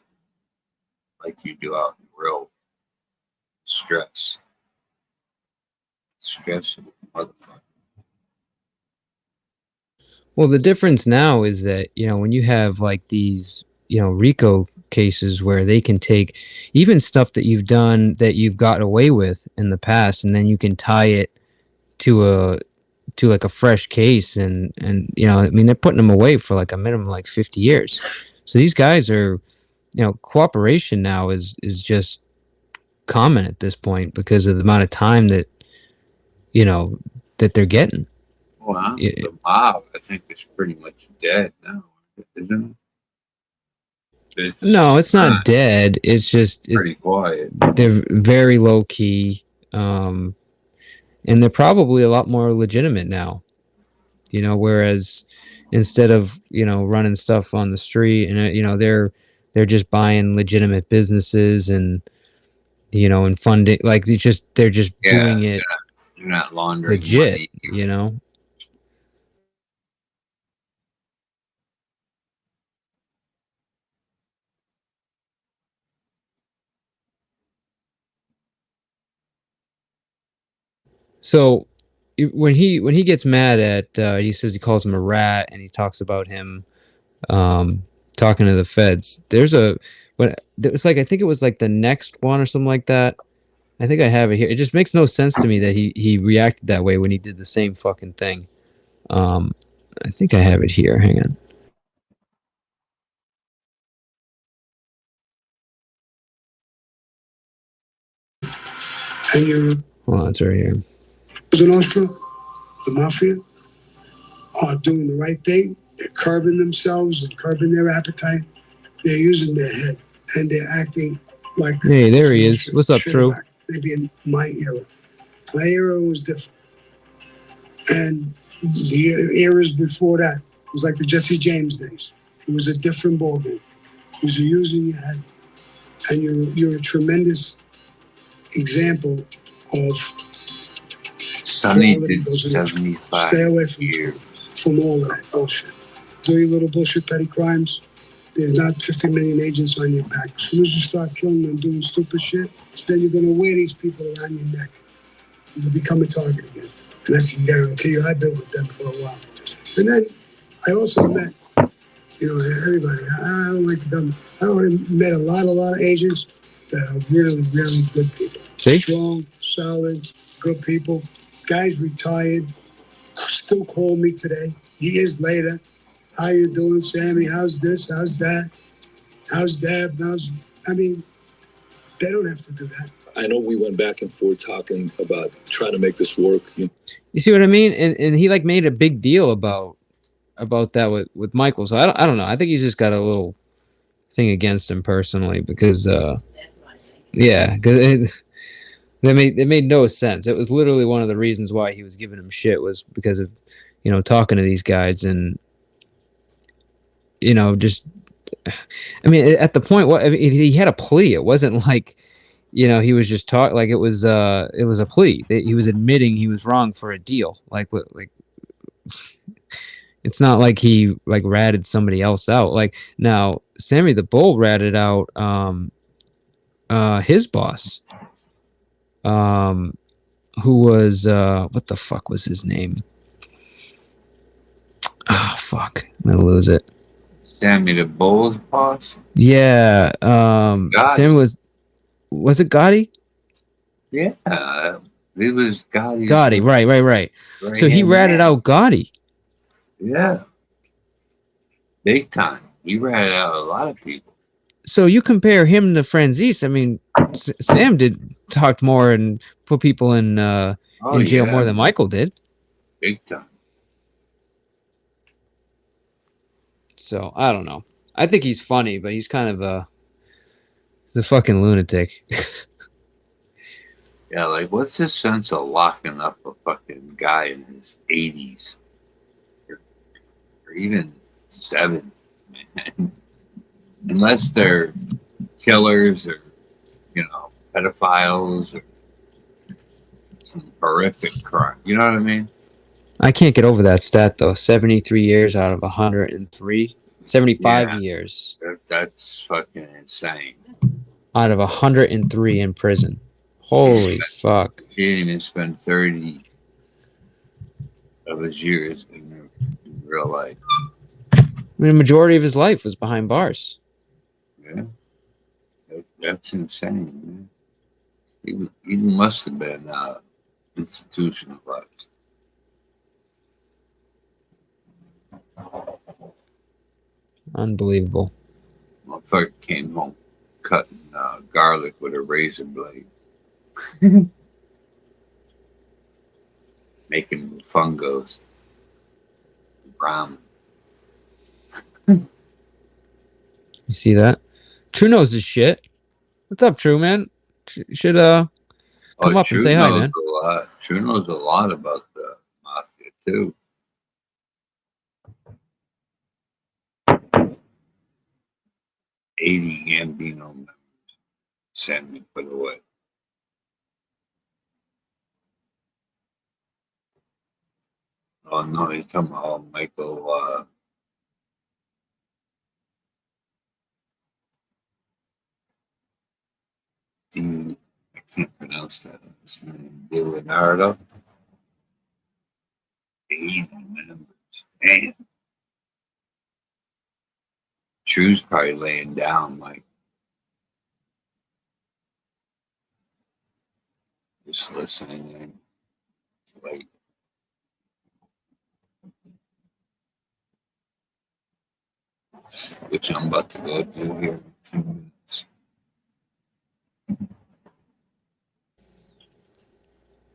like you do out in real stress. Stress, motherfucker. Well, the difference now is that, when you have like these, RICO cases where they can take even stuff that you've done that you've got away with in the past, and then you can tie it to like a fresh case, and I mean, they're putting them away for like a minimum like 50 years. So these guys are, cooperation now is just common at this point because of the amount of time that that they're getting. Well, the mob, I think, is pretty much dead now, isn't it? No, it's not dead. It's just pretty quiet. They're very low key, and they're probably a lot more legitimate now. Whereas instead of running stuff on the street, and they're just buying legitimate businesses and and funding, like they're just doing it. You're not laundering legit, money. So when he gets mad at, he says he calls him a rat, and he talks about him talking to the feds. It's like, I think it was like the next one or something like that. I think I have it here. It just makes no sense to me that he reacted that way when he did the same fucking thing. I think I have it here. Hang on. And you're... Hold on, it's right here. Cosa Nostra, the Mafia, are doing the right thing. They're curbing themselves and curbing their appetite. They're using their head and they're acting like. Hey, there he is. should- What's up, should True? have acted. Maybe in my era. My era was different. And the eras before that, it was like the Jesse James days. It was a different ballgame. Because you're using your head. And you're a tremendous example of Sonny quality did goes in the 75 Stay away years. from all of that bullshit. Do your little bullshit petty crimes. There's not 50 million agents on your back. As soon as you start killing and doing stupid shit, then you're gonna wear these people around your neck. You'll become a target again. And I can guarantee you, I've been with them for a while. And then I also met, everybody. I don't like the government. I already met a lot of agents that are really, really good people. See? Strong, solid, good people. Guys retired, still call me today, years later. How you doing, Sammy? How's this? How's that? How's that? I mean, they don't have to do that. I know we went back and forth talking about trying to make this work. You see what I mean? And he like made a big deal about that with Michael. So I don't know. I think he's just got a little thing against him personally because That's what I think. yeah, because it made no sense. It was literally one of the reasons why he was giving him shit was because of talking to these guys and just I mean at the point he had a plea. It wasn't like he was just talking like it was a plea. He was admitting he was wrong for a deal. Like it's not like he like ratted somebody else out. Like now Sammy the Bull ratted out his boss. Who was what the fuck was his name? Oh fuck. I'm gonna lose it. Sammy the Bull's boss? Yeah. Sammy was it Gotti? Yeah. It was Gotti. Gotti, right. So he ratted out Gotti. Yeah. Big time. He ratted out a lot of people. So you compare him to Franzese. I mean, Sam talked more and put people in jail more than Michael did. Big time. So I don't know. I think he's funny, but he's kind of the fucking lunatic. Yeah, like what's the sense of locking up a fucking guy in his 80s or even 70s, man? Unless they're killers or pedophiles or some horrific crime. You know what I mean? I can't get over that stat though. 73 years out of 103. 75 years That's fucking insane. out of 103 in prison. Holy fuck. He didn't even spend 30 of his years in real life. I mean, the majority of his life was behind bars. Yeah. That's insane, man. He must have been institutionalized. Unbelievable. Motherfucker came home cutting garlic with a razor blade. Making fungos. Brown. You see that? True knows his shit. What's up, True, man? Should come up and say hi, man. True knows a lot about the Mafia, too. $80 Gambino members sent me put away. Oh no, he's talking about Michael I can't pronounce that. His name Leonardo. 80 members. Damn. True's probably laying down like just listening in. It's late. Which I'm about to go do here in a few minutes.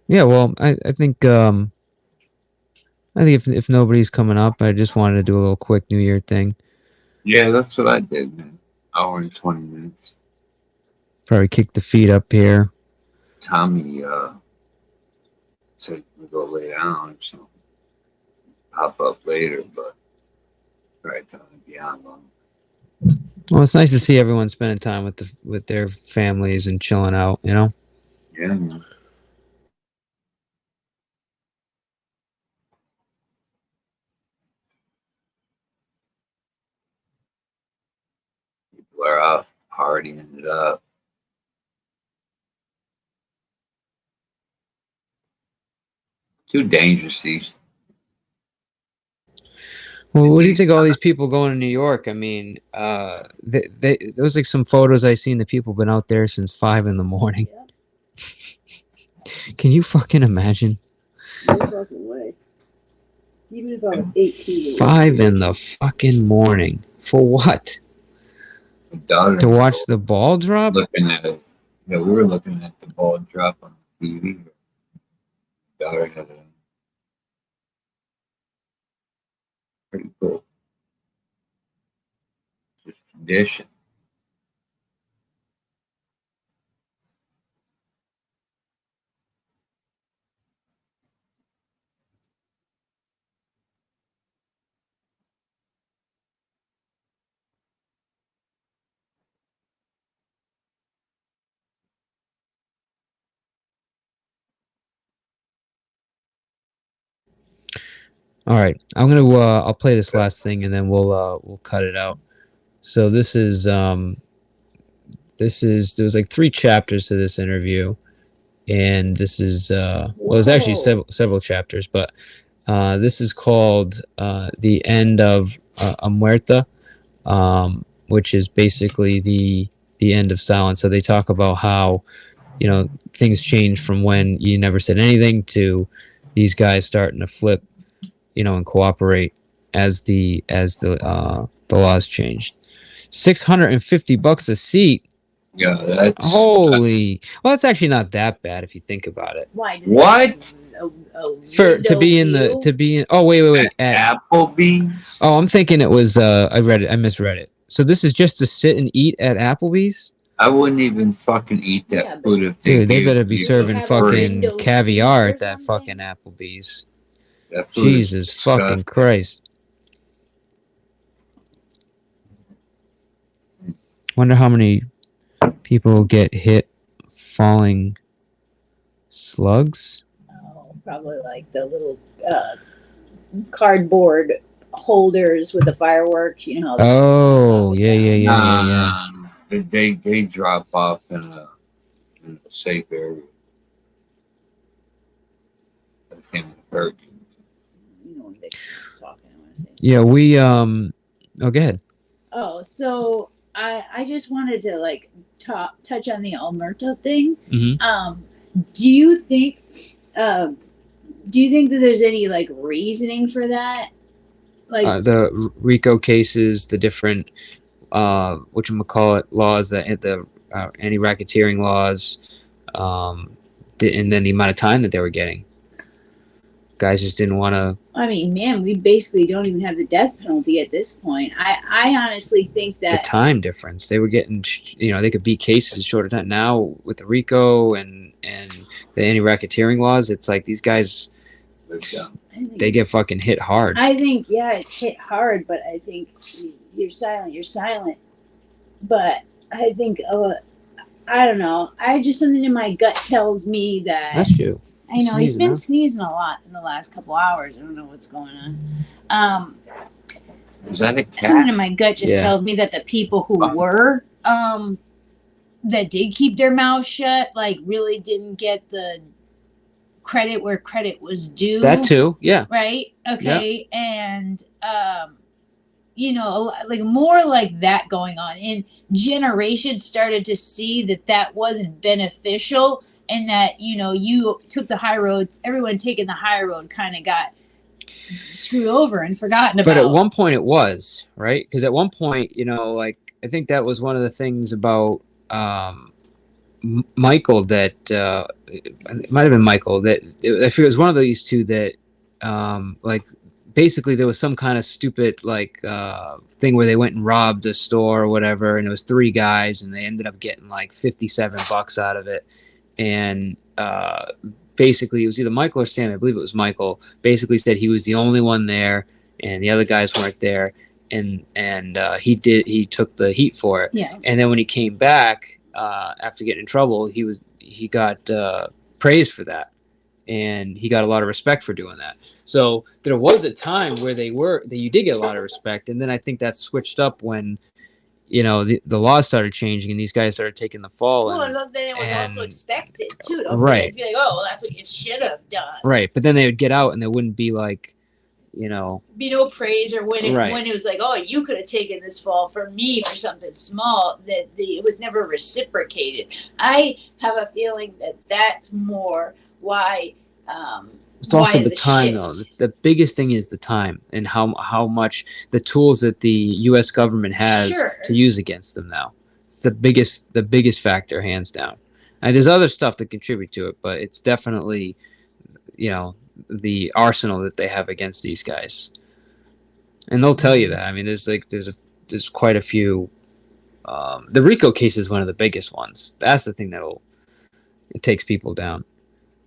Yeah, well, I think I think if nobody's coming up, I just wanted to do a little quick New Year thing. Yeah, that's what I did, man. Hour and 20 minutes. Probably kick the feet up here. Tommy said we go lay down, so hop up later, but right time to be on long. Well, it's nice to see everyone spending time with their families and chilling out, you know? Yeah, man. People are out partying it up. Too dangerous these. Well, what do you think of all these people going to New York? I mean, there was like some photos I seen that people been out there since 5 in the morning. Can you fucking imagine? No fucking way. Even if I was 18. 5 in the fucking morning. For what? My daughter To watch the ball drop? looking at it. Yeah, we were looking at the ball drop on the TV. Daughter had a pretty cool just tradition. All right, I'm gonna I'll play this last thing and then we'll cut it out. So this is there was like 3 chapters to this interview, and this is well, there's actually several chapters, but this is called the end of A Muerta, which is basically the end of silence. So they talk about how, you know, things change from when you never said anything to these guys starting to flip, you know, and cooperate as the laws changed. $650 a seat. Yeah, that's Holy. Well, that's actually not that bad if you think about it. Why? Did What? For to be in oh wait at Applebee's. oh, I'm thinking it was I misread it. So this is just to sit and eat at Applebee's? I wouldn't even fucking eat that Yeah, food if Dude, they gave better be me a serving have a fucking window caviar seat or at that something? fucking Applebee's. That food is Jesus fucking disgusting. Christ. Wonder how many people get hit falling slugs? Oh, probably like the little cardboard holders with the fireworks. You know how Oh, yeah. They drop off in a safe area. I can't hurt you. You know when they talking. I want to say. Yeah, we oh, go ahead. Oh, so I just wanted to like touch on the Alberto thing. Mhm. Do you think that there's any like reasoning for that? Like The RICO cases, the different whatchamacallit laws, the anti-racketeering laws, and then the amount of time that they were getting. Guys just didn't want to. I mean, man, we basically don't even have the death penalty at this point. I honestly think The that time difference. They were getting, you know, they could beat cases in shorter time. Now with the RICO and the anti-racketeering laws, it's like these guys, they get fucking hit hard. I think it's hit hard, but I think you're silent. But I think I don't know. I just something in my gut tells me that That's you. I know he's Sneezing, been huh? sneezing a lot in the last couple hours. I don't know what's going on. Is that a Something cat? in my gut just Yeah. tells me that the people who were that did keep their mouths shut, like really didn't get the credit where credit was due. That too, yeah. Right? Okay. And you know, like more like that going on. And generations started to see that wasn't beneficial, and that, you know, you took the high road, everyone taking the high road kind of got screwed over and forgotten about. But at one point it was, right? Because at one point, you know, like I think that was one of the things about Michael that it might have been Michael that I feel it was one of these two that like basically there was some kind of stupid like thing where they went and robbed a store or whatever, and it was 3 guys, and they ended up getting like $57 out of it. And basically it was either Michael or Sam, I believe it was Michael, basically said he was the only one there and the other guys weren't there, and he took the heat for it. Yeah. And then when he came back after getting in trouble, he got praised for that, and he got a lot of respect for doing that. So there was a time where you did get a lot of respect, and then I think that switched up when the laws started changing and these guys started taking the fall. Well, And, then it was also expected too. Right. To be like, oh, well, that's what you should have done. right, but then they would get out and there wouldn't be like, Be no praise, or when Right. it was like, oh, you could have taken this fall for me for something small. It was never reciprocated. I have a feeling that that's more why. it's also why the time shift. though. The biggest thing is the time and how much the tools that the U.S. government has Sure. to use against them now. It's the biggest factor, hands down. And there's other stuff that contribute to it, but it's definitely the arsenal that they have against these guys. And they'll tell you that. I mean, there's quite a few. The RICO case is one of the biggest ones. That's the thing it takes people down.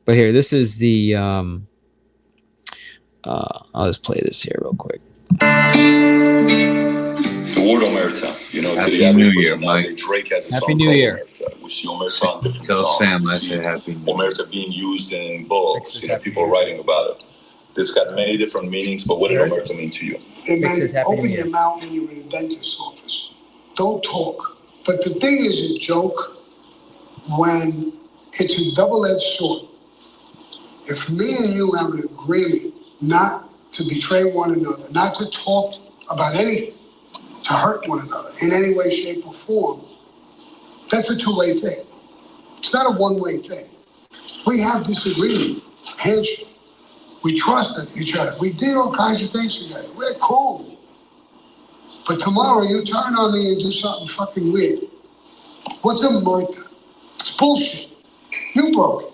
But here, this is the. I'll just play this here real quick. The word omerta, to Happy the average New Year, person now, Mike. Drake has a Happy song New called Year. Omerta. We see omerta on different Tell songs. Sam We I see said Happy New Year. omerta being used in books. Happy People New writing about it. This got many different meanings, but what did omerta mean to you? It Fix meant this, Happy New open Year. your mouth when you're in a dentist's office. Don't talk. But the thing is a joke when it's a double-edged sword. If me and you have an agreement not to betray one another, not to talk about anything, to hurt one another in any way, shape, or form, that's a two-way thing. It's not a one-way thing. We have disagreement, handshake. We trust each other. We did all kinds of things together. We're cool. But tomorrow you turn on me and do something fucking weird. What's a murder? It's bullshit. You broke it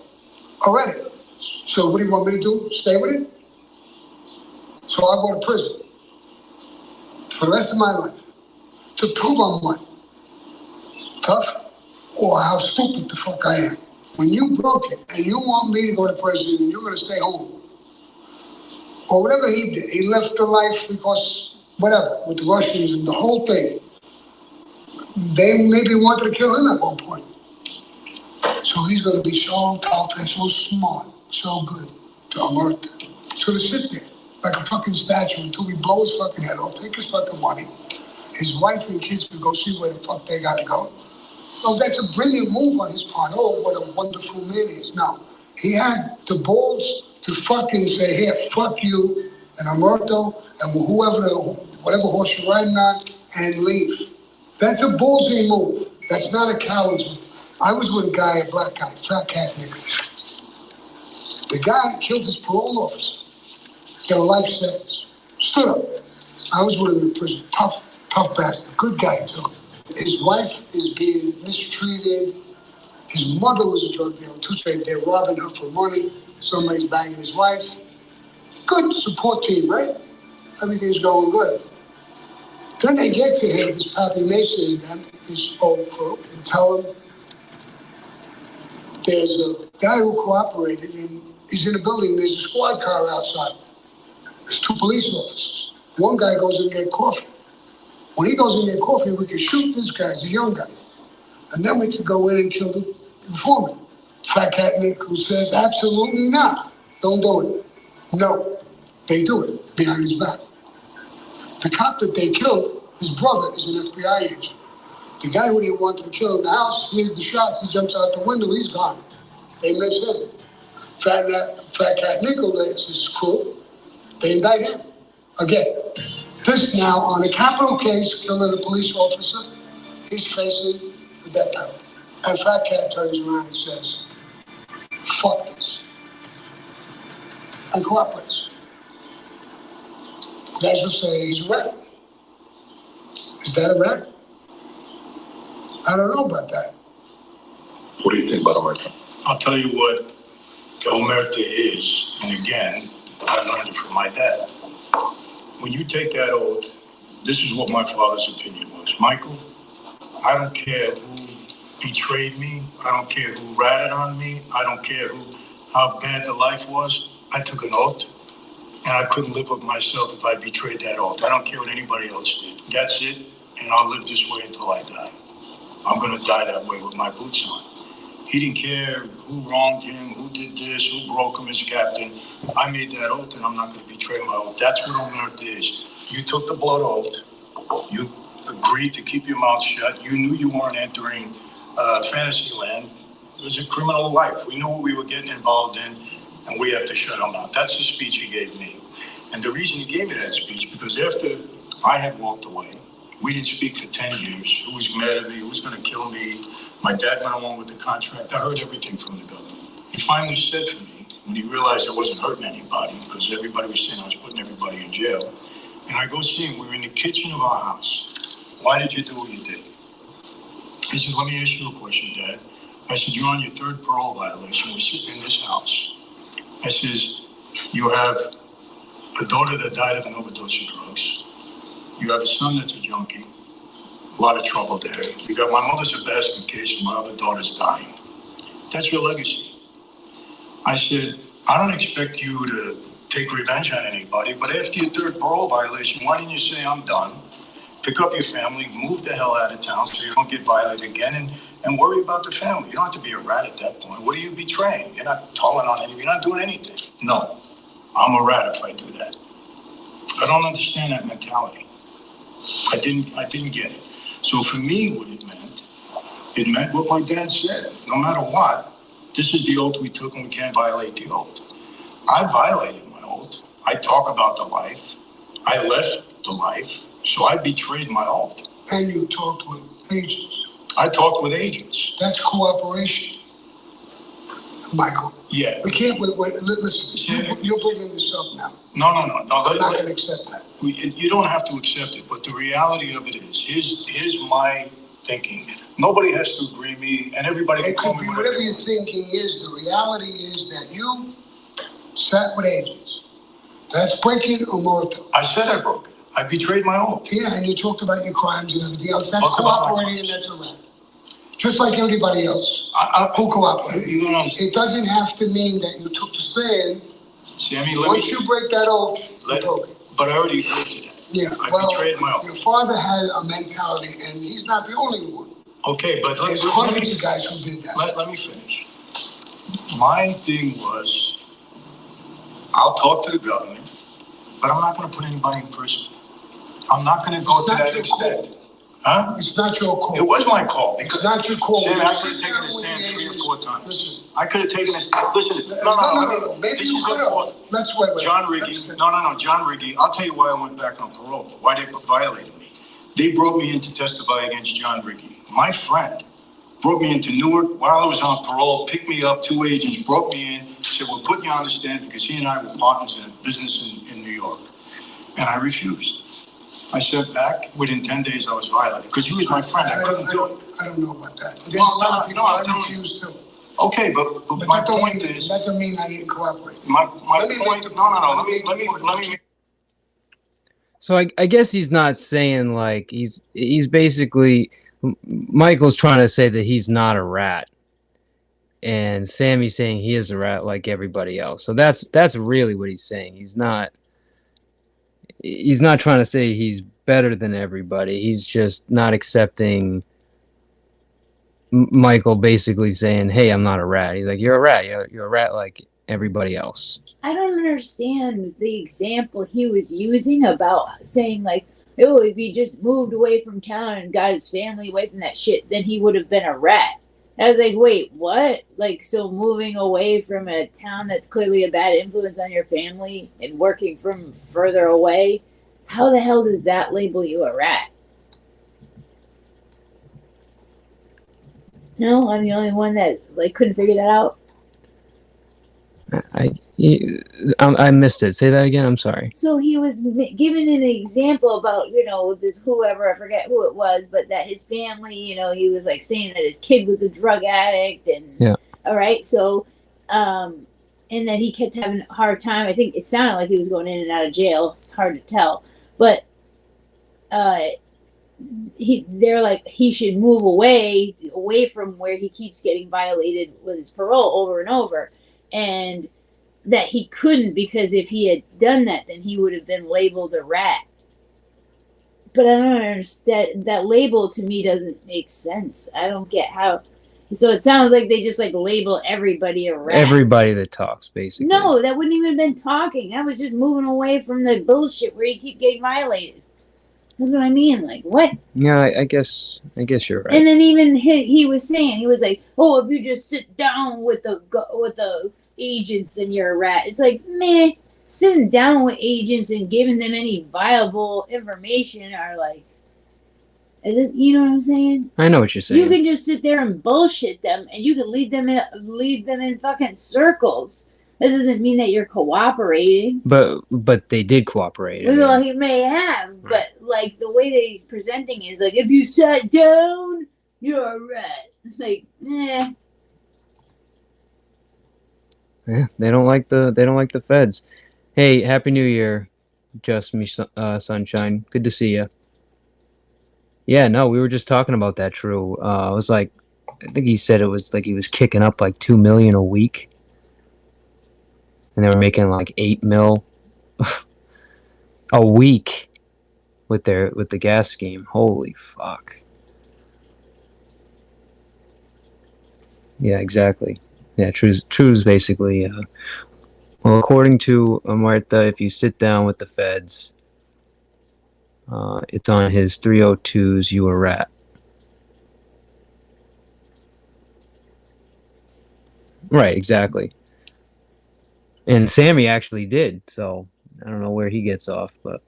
already. So what do you want me to do? Stay with it? So I'll go to prison for the rest of my life to prove I'm what? Tough? Or how stupid the fuck I am. When you broke it and you want me to go to prison and you're gonna stay home, or whatever he did, he left the life because whatever, with the Russians and the whole thing. They maybe wanted to kill him at one point. So he's gonna be so tough and so smart, so good to Omerta. He's gonna sit there like a fucking statue until we blow his fucking head off, take his fucking money. His wife and kids could go see where the fuck they gotta go. Well, that's a brilliant move on his part. Oh, what a wonderful man he is. Now, he had the balls to fucking say, here, fuck you, and Omerta, and whatever horse you're riding on, and leave. That's a ballsy move. That's not a coward's move. I was with a guy, a black guy, fat cat nigga. The guy killed his parole officer. Got a life sentence. Stood up. I was with him in prison. Tough bastard. Good guy, too. His wife is being mistreated. His mother was a drug dealer, too. They're robbing her for money. Somebody's banging his wife. Good support team, right? Everything's going good. Then they get to him, this Pappy Mason and them, his old crew, and tell him there's a guy who cooperated and he's in a building, there's a squad car outside. There's 2 police officers. One guy goes in and get coffee. When he goes in and get coffee, we can shoot this guy, he's a young guy. And then we could go in and kill the informant. Fat Cat Nick, who says, absolutely not. Don't do it. No, they do it behind his back. The cop that they killed, his brother is an FBI agent. The guy who they wanted to kill in the house, hears the shots, he jumps out the window, he's gone. They miss him. Fat Cat Nickel, that's his crew, they indict him. Again, this now on a capital case, killing a police officer, he's facing the death penalty. And Fat Cat turns around and says, fuck this. And cooperates. Guys will say he's a rat. Is that a rat? I don't know about that. What do you think about omerta? I'll tell you what Omerta is, and again, I learned it from my dad. When you take that oath, this is what my father's opinion was. Michael, I don't care who betrayed me. I don't care who ratted on me. I don't care how bad the life was. I took an oath, and I couldn't live with myself if I betrayed that oath. I don't care what anybody else did. That's it, and I'll live this way until I die. I'm going to die that way with my boots on. He didn't care who wronged him, who did this, who broke him as captain. I made that oath, and I'm not going to betray my oath. That's what omerta is. You took the blood oath. You agreed to keep your mouth shut. You knew you weren't entering fantasy land. It was a criminal life. We knew what we were getting involved in, and we had to shut him out. That's the speech he gave me. And the reason he gave me that speech, because after I had walked away, we didn't speak for 10 years. Who was mad at me? Who was going to kill me? My dad went along with the contract. I heard everything from the government. He finally said for me, when he realized I wasn't hurting anybody, because everybody was saying I was putting everybody in jail, and I go see him. We were in the kitchen of our house. Why did you do what you did? He said, let me ask you a question, Dad. I said, you're on your third parole violation. We're sitting in this house. I says, you have a daughter that died of an overdose of drugs. You have a son that's a junkie. A lot of trouble there. You got my mother's a basket case and my other daughter's dying. That's your legacy. I said, I don't expect you to take revenge on anybody, but after your third parole violation, why didn't you say I'm done? Pick up your family, move the hell out of town so you don't get violated again, and worry about the family. You don't have to be a rat at that point. What are you betraying? You're not calling on anyone. You're not doing anything. No, I'm a rat if I do that. I don't understand that mentality. I didn't get it. So for me, what it meant what my dad said. No matter what, this is the oath we took and we can't violate the oath. I violated my oath. I talk about the life. I left the life. So I betrayed my oath. And you talked with agents. I talked with agents. That's cooperation, Michael. Yeah. We can't, listen, you're bringing this up now. No. I'm not going to accept that. You don't have to accept it, but the reality of it is, here's my thinking. Nobody has to agree with me, and everybody can call me whatever your thinking is. The reality is that you sat with agents. That's breaking omerta. I said I broke it. I betrayed my oath. Yeah, and you talked about your crimes and everything else. That's cooperating, and that's a rat. Just like everybody else who cooperated. It doesn't have to mean that you took the stand. Sammy, Once you break that oath, you broke it. But I already agreed to that. Yeah, I betrayed my oath. Your father had a mentality, and he's not the only one. Okay, but there's hundreds of guys who did that. Let me finish. My thing was, I'll talk to the government, but I'm not going to put anybody in prison. I'm not going to go to that extent. Huh? It's not your call. It was my call. It's not your call. Sam, I could have taken a stand 3 or 4 times. Listen, I could have taken a stand. Listen, no. Maybe this you is could have. important. Let's wait. John Riggy. No. John Riggy. I'll tell you why I went back on parole. Why they violated me. They brought me in to testify against John Riggy. My friend brought me into Newark while I was on parole, picked me up, 2 agents brought me in, said, we're putting you on the stand because he and I were partners in a business in New York. And I refused. I sat back. Within 10 days, I was violated because he was my friend. I couldn't do it. I don't know about that. There's a lot of people I refuse to. Okay, but my point is... That doesn't mean I didn't cooperate. My point... No. Let me... So I guess he's not saying, like, he's basically... Michael's trying to say that he's not a rat. And Sammy's saying he is a rat like everybody else. So that's really what he's saying. He's not trying to say he's better than everybody. He's just not accepting Michael basically saying, hey, I'm not a rat. He's like, you're a rat. You're a rat like everybody else. I don't understand the example he was using about saying, like, oh, if he just moved away from town and got his family away from that shit, then he would have been a rat. I was like, wait, what? Like, so moving away from a town that's clearly a bad influence on your family and working from further away, how the hell does that label you a rat? No, I'm the only one that, like, couldn't figure that out. I missed it. Say that again. I'm sorry. So he was giving an example about, this whoever, I forget who it was, but that his family, he was like saying that his kid was a drug addict and, yeah. All right. So, and that he kept having a hard time. I think it sounded like he was going in and out of jail. It's hard to tell, but they're like he should move away from where he keeps getting violated with his parole over and over, and that he couldn't, because if he had done that, then he would have been labeled a rat. But I don't understand. That label to me doesn't make sense. I don't get how. So it sounds like they just like label everybody a rat. Everybody that talks, basically. No, that wouldn't even have been talking. That was just moving away from the bullshit where you keep getting violated. That's what I mean. Like, what? Yeah, I guess you're right. And then even he was saying, he was like, "Oh, if you just sit down with the agents, then you're a rat." It's like, man, sitting down with agents and giving them any viable information are like, you know what I'm saying? I know what you're saying. You can just sit there and bullshit them, and you can lead them in fucking circles. That doesn't mean that you're cooperating. But they did cooperate. Well, he may have, but like the way that he's presenting is like, if you sat down, you're a rat. It's like, eh. Yeah, they don't like the feds. Hey, Happy New Year, Just Me Sunshine. Good to see you. Yeah, no, we were just talking about that. True. I was like, I think he said it was like he was kicking up like $2 million a week. And they were making like $8 million a week with the gas scheme. Holy fuck. Yeah, exactly. Yeah, True's basically. Well, according to Martha, if you sit down with the feds, it's on his 302s. You a rat. Right, exactly. And Sammy actually did, so I don't know where he gets off, but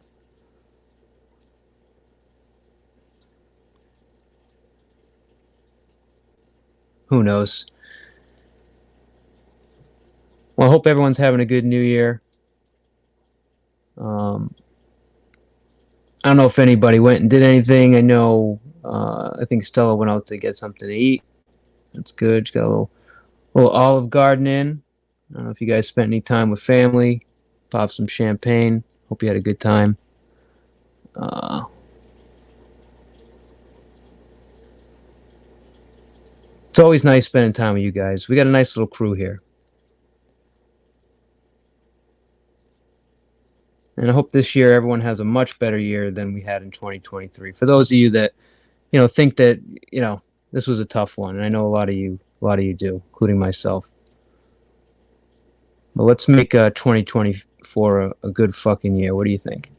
who knows? Well, I hope everyone's having a good New Year. I don't know if anybody went and did anything. I know, I think Stella went out to get something to eat. That's good. She got a little Olive Garden in. I don't know if you guys spent any time with family. Pop some champagne. Hope you had a good time. It's always nice spending time with you guys. We got a nice little crew here. And I hope this year everyone has a much better year than we had in 2023. For those of you that, think that, this was a tough one. And I know a lot of you do, including myself. But let's make 2024 a good fucking year. What do you think?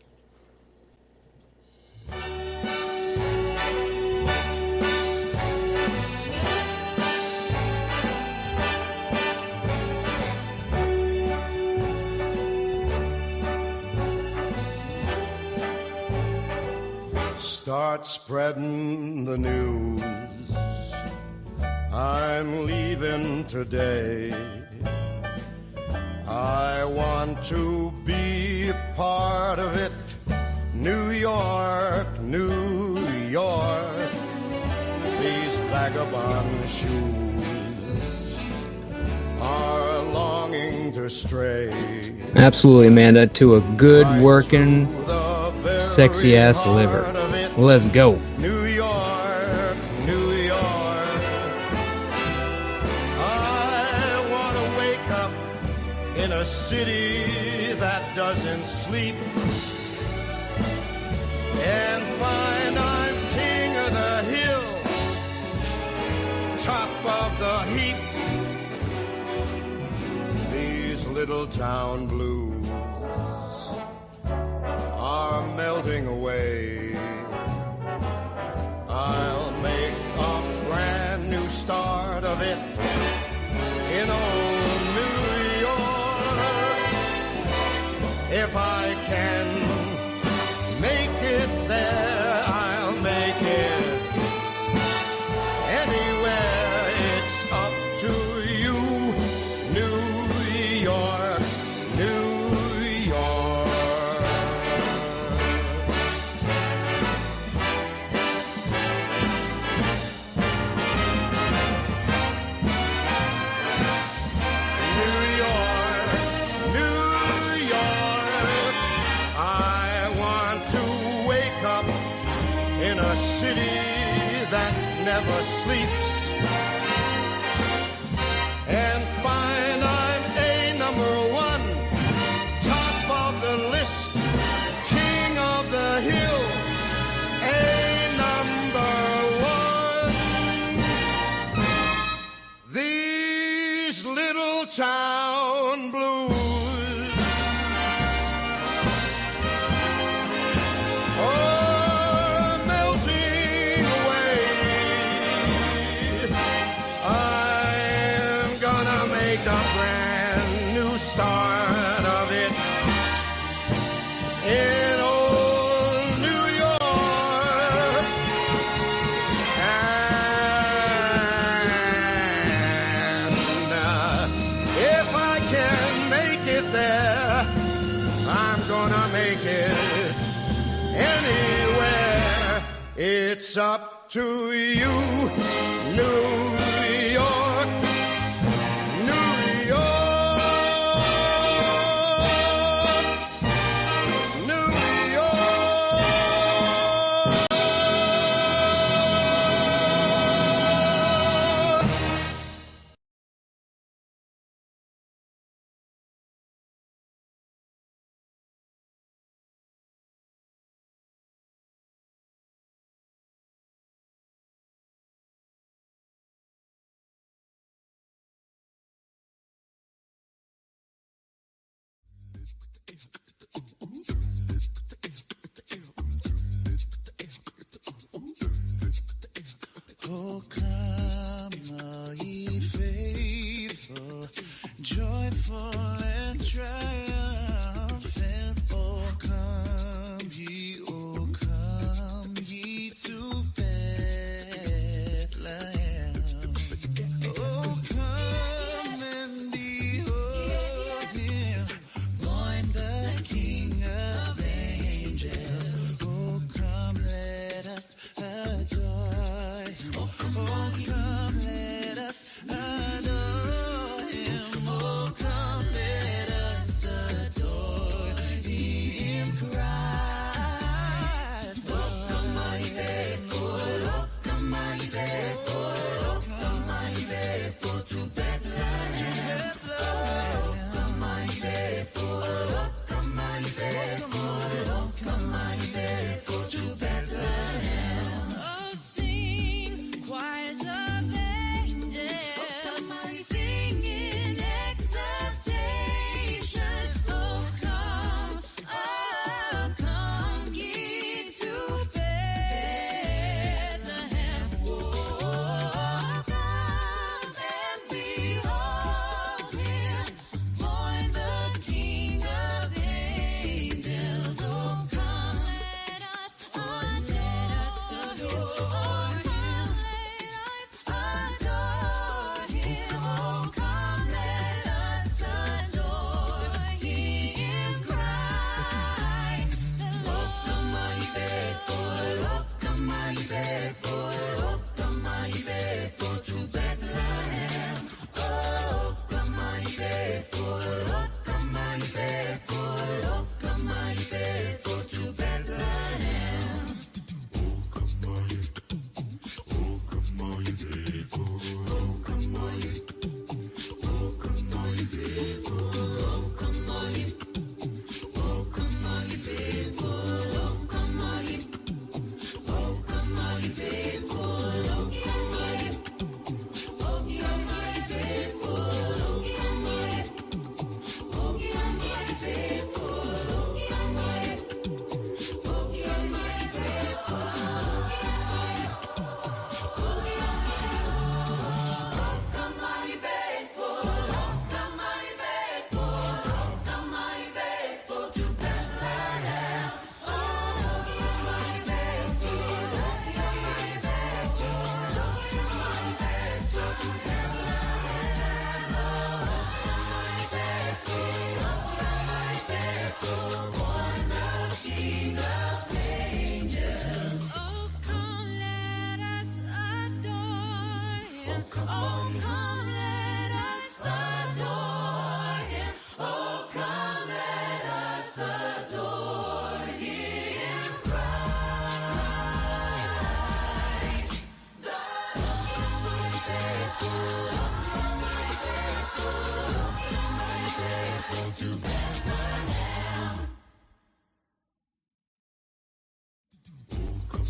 Start spreading the news. I'm leaving today. I want to be a part of it. New York, New York. These vagabond shoes are longing to stray. Absolutely, Amanda, to a good working, sexy ass liver. Let's go. New York, New York. I want to wake up in a city that doesn't sleep and find I'm king of the hill, top of the heap. These little town blues are melting away. I'll make a brand new start of it in old New York. If I can make it there, I'll make it anywhere. It's up to you, New York, New York. never sleeps, and find I'm a number one, top of the list, king of the hill, a number one. These little town blues are melting away. I'm gonna make a brand new start of it in old New York. And if I can make it there, I'm gonna make it anywhere. It's up to you, New York, New York, New York. Oh, come, all ye faithful, joyful and triumphant. Oh, come ye to Bethlehem. Oh, come and behold him, born the King of angels. Oh, come, let us adore him. Oh,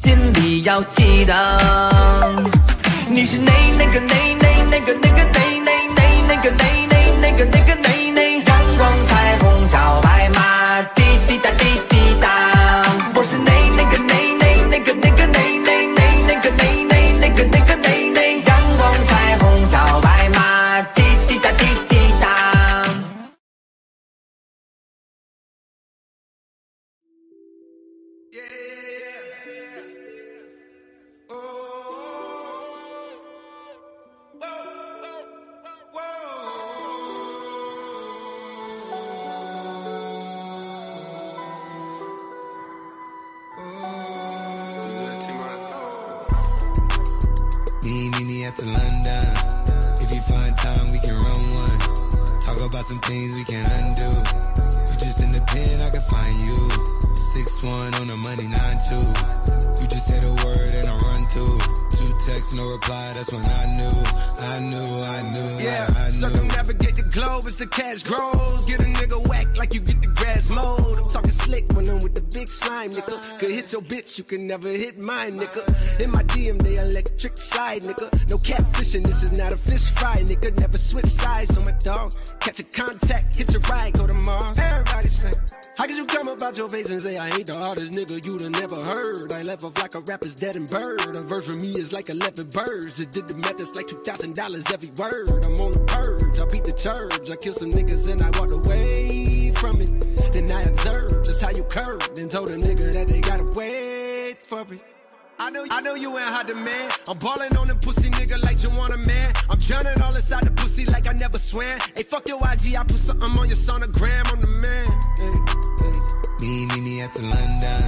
心里要记得，你是那个阳光彩虹小白马，滴滴答滴滴答。我是那个阳光彩虹小白马，滴滴答滴滴答。Meet me at the London. If you find time, we can run one. Talk about some things we can undo. You just in the pen, I can find you. 6'1" on the money, 9'2". You just say the word and I run through. 2 texts, no reply, that's when I knew. Yeah, circumnavigate the globe as the cash grows. Get a nigga whack like you get the grass mowed. I'm talking slick when I'm with the big slime, nigga. Could hit your bitch, you can never hit mine, nigga. In my DM, they electric slide, nigga. No catfishing, this is not a fish fry, nigga. Never switch sides on my dog. Catch a contact, hit your ride, go to Mars. Everybody say, how could you come about your face and say I ain't the hardest nigga you'd have never heard? I left off like a rapper's dead and bird. A verse for me is like 11 birds. Just did the math, it's like $2,000 every word. I'm on the purge, I beat the church. I killed some niggas and I walked away from it. Then I observed just how you curved and told a nigga that they gotta wait for it. I know you ain't hot demand. I'm ballin' on them pussy nigga like you want a man. I'm drowning all inside the pussy like I never swam. Hey, fuck your IG, I put something on your sonogram. I'm the man. Hey. Meet me at the London.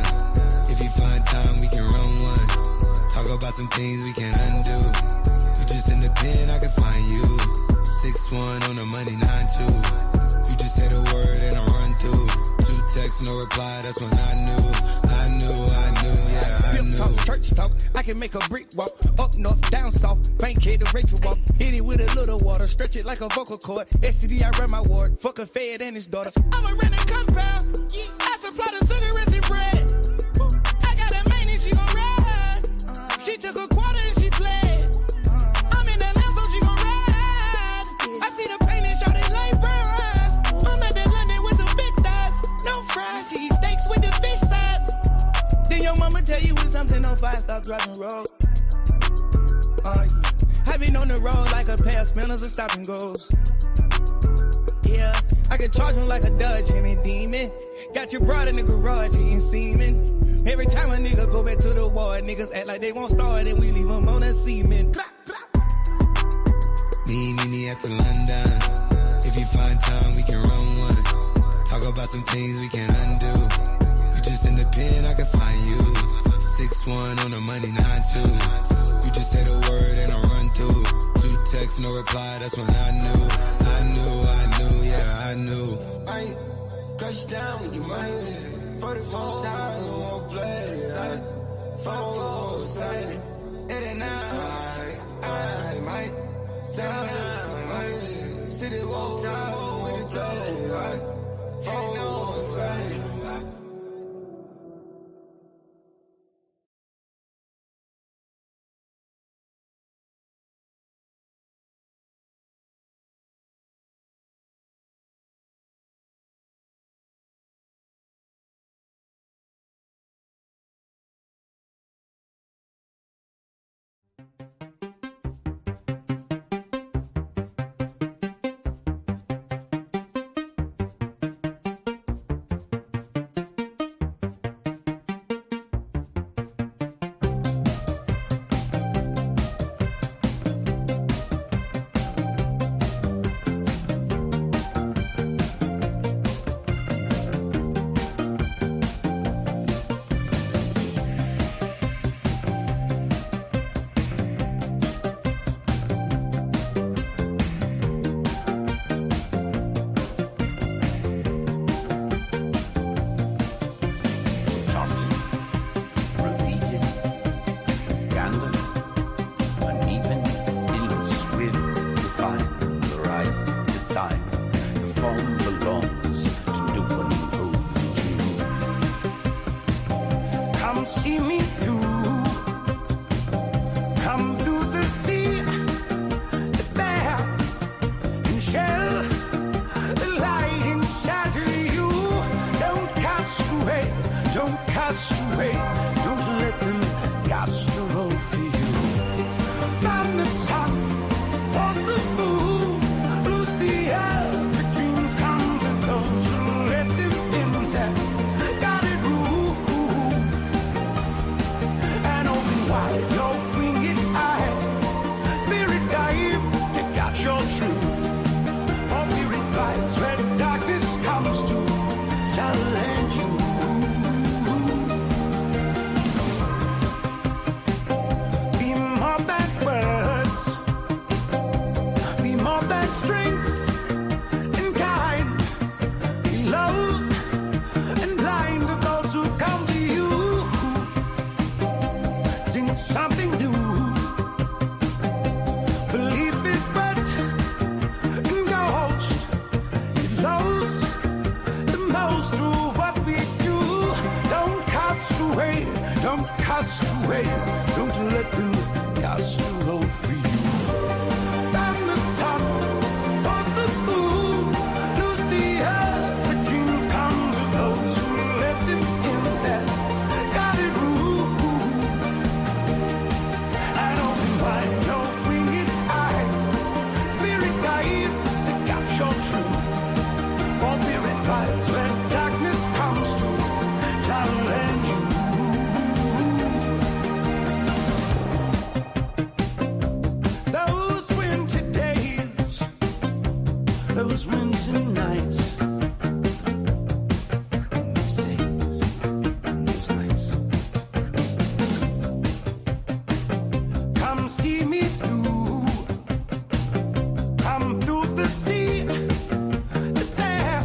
If you find time, we can run one. Talk about some things we can undo. You just in the pen, I can find you. 6'1" on the money, 9'2". You just say the word and I run through. 2 texts, no reply, that's when I knew, yeah, I knew. Talk, church talk, I can make a brick walk. Up north, down south, bank head to Rachel walk. Hit it with a little water, stretch it like a vocal cord. STD, I run my ward, fuck a fed and his daughter. I'm a rented compound, I supply the cigarettes and bread. I got a main and she gon' ride. She took a quarter and she fled. I'm in the lamb so she gon' ride. I see the pain and shout it like burns. I'm at the London with some big thighs. No fries, she eat steaks with the fish sides. Then your mama tell you when something on fire, stop driving road. Yeah. I been on the road like a pair of spinners and stop and goes. Yeah, I can charge him like a Dodge and a demon. Got your broad in the garage, he ain't semen. Every time a nigga go back to the ward, niggas act like they won't start and we leave them on a semen. Meet me at the London. If you find time, we can run one. Talk about some things we can undo. You just in the pen, I can find you. 6'1" on the money, 9'2". You just say the word and I run through. 2 texts, no reply, that's when I knew, yeah, I knew. I crush down with your mind. 44 times, you won't play. Phone silent. It ain't now. I might down. Might still it won't time with the day. Phone silent. See me through. cast away. Don't let them cast a roll for you. Find the sun, pause the moon, lose the air. The dreams come to those who let them in there. Got it rule. And open wide your winged eye. Spirit dive to catch your truth. Or spirit vibes when darkness comes to challenge you. Be more than words. Be more than strength and kind. Be love and blind to those who come to you. Sing something new. Believe this but ghost. It loves the most through what we do. Don't cast away. Don't cast away. Don't let them cast a roll for you. Find the sun, pause the moon, lose the air. The dreams come to those who let them in there. Got it rule. And open wide your winged eye. Spirit dive to catch your truth. For spirit vibes when darkness comes to challenge you. Those winter days, those winter nights, those days, those nights. Come see me through. Come through the sea, the air,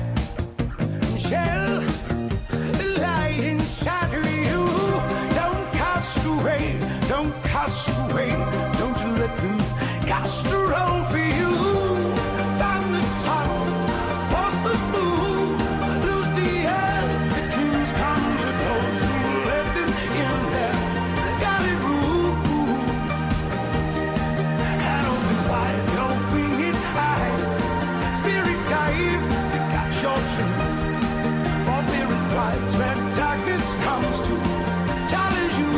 and shell the light inside of you. Don't cast away. Don't cast away. Don't let them cast a roll for you. Find the sun, pause the moon, lose the air. The dreams come to those who let them in there. Got it rule. And open wide your winged eye. Spirit dive to catch your truth. For spirit vibes when darkness comes to challenge you.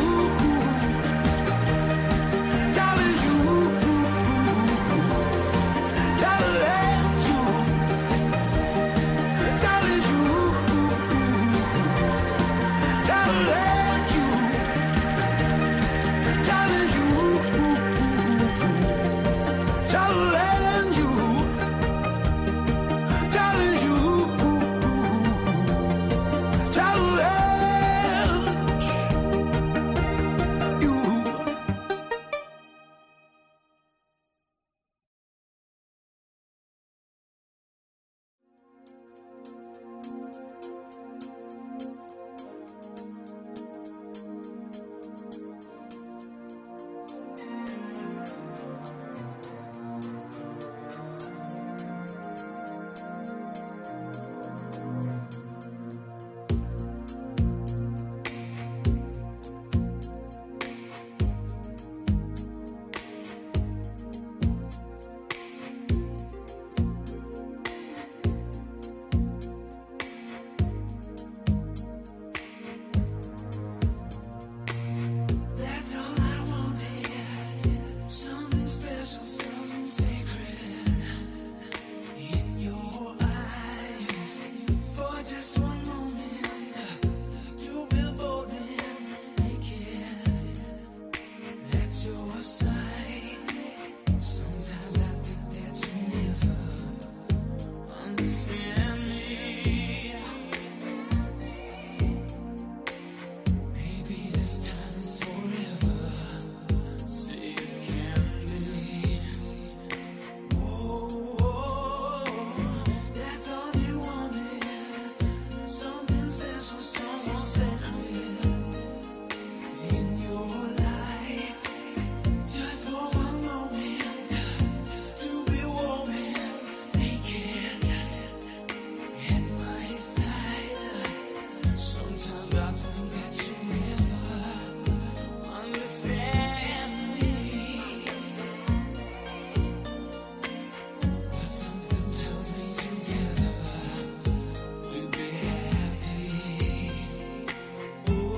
Challenge you. Challenge you. Challenge you. Challenge you. Challenge you. Challenge you. Challenge you. Challenge you. That's all I wanted. Something special, something sacred in your eyes. For just one moment, to be bold and naked. That's your side. Sometimes I think that you never understand me. Maybe this time is forever. Say it can't be. Oh, that's all you wanted. Something special, something sacred in your life. Just for one moment, to be warm and naked at my side. Sometimes I think that you never understand me. But something tells me together we'll be happy. Oh,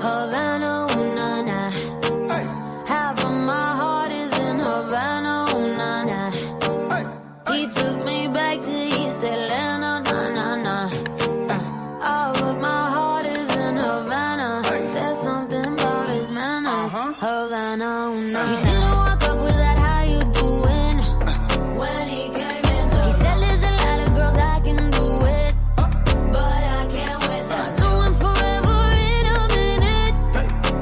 Havana, ooh, na, na. Half of my heart is in Havana, ooh, na, na. He took me back to East Atlanta, na, na, na. All of my heart is in Havana. There's something about his manners. Havana, ooh, na, na. He didn't walk up with that, how you doing? When he came in, he said there's a lot of girls I can do it, but I can't with them. Do him forever in a minute.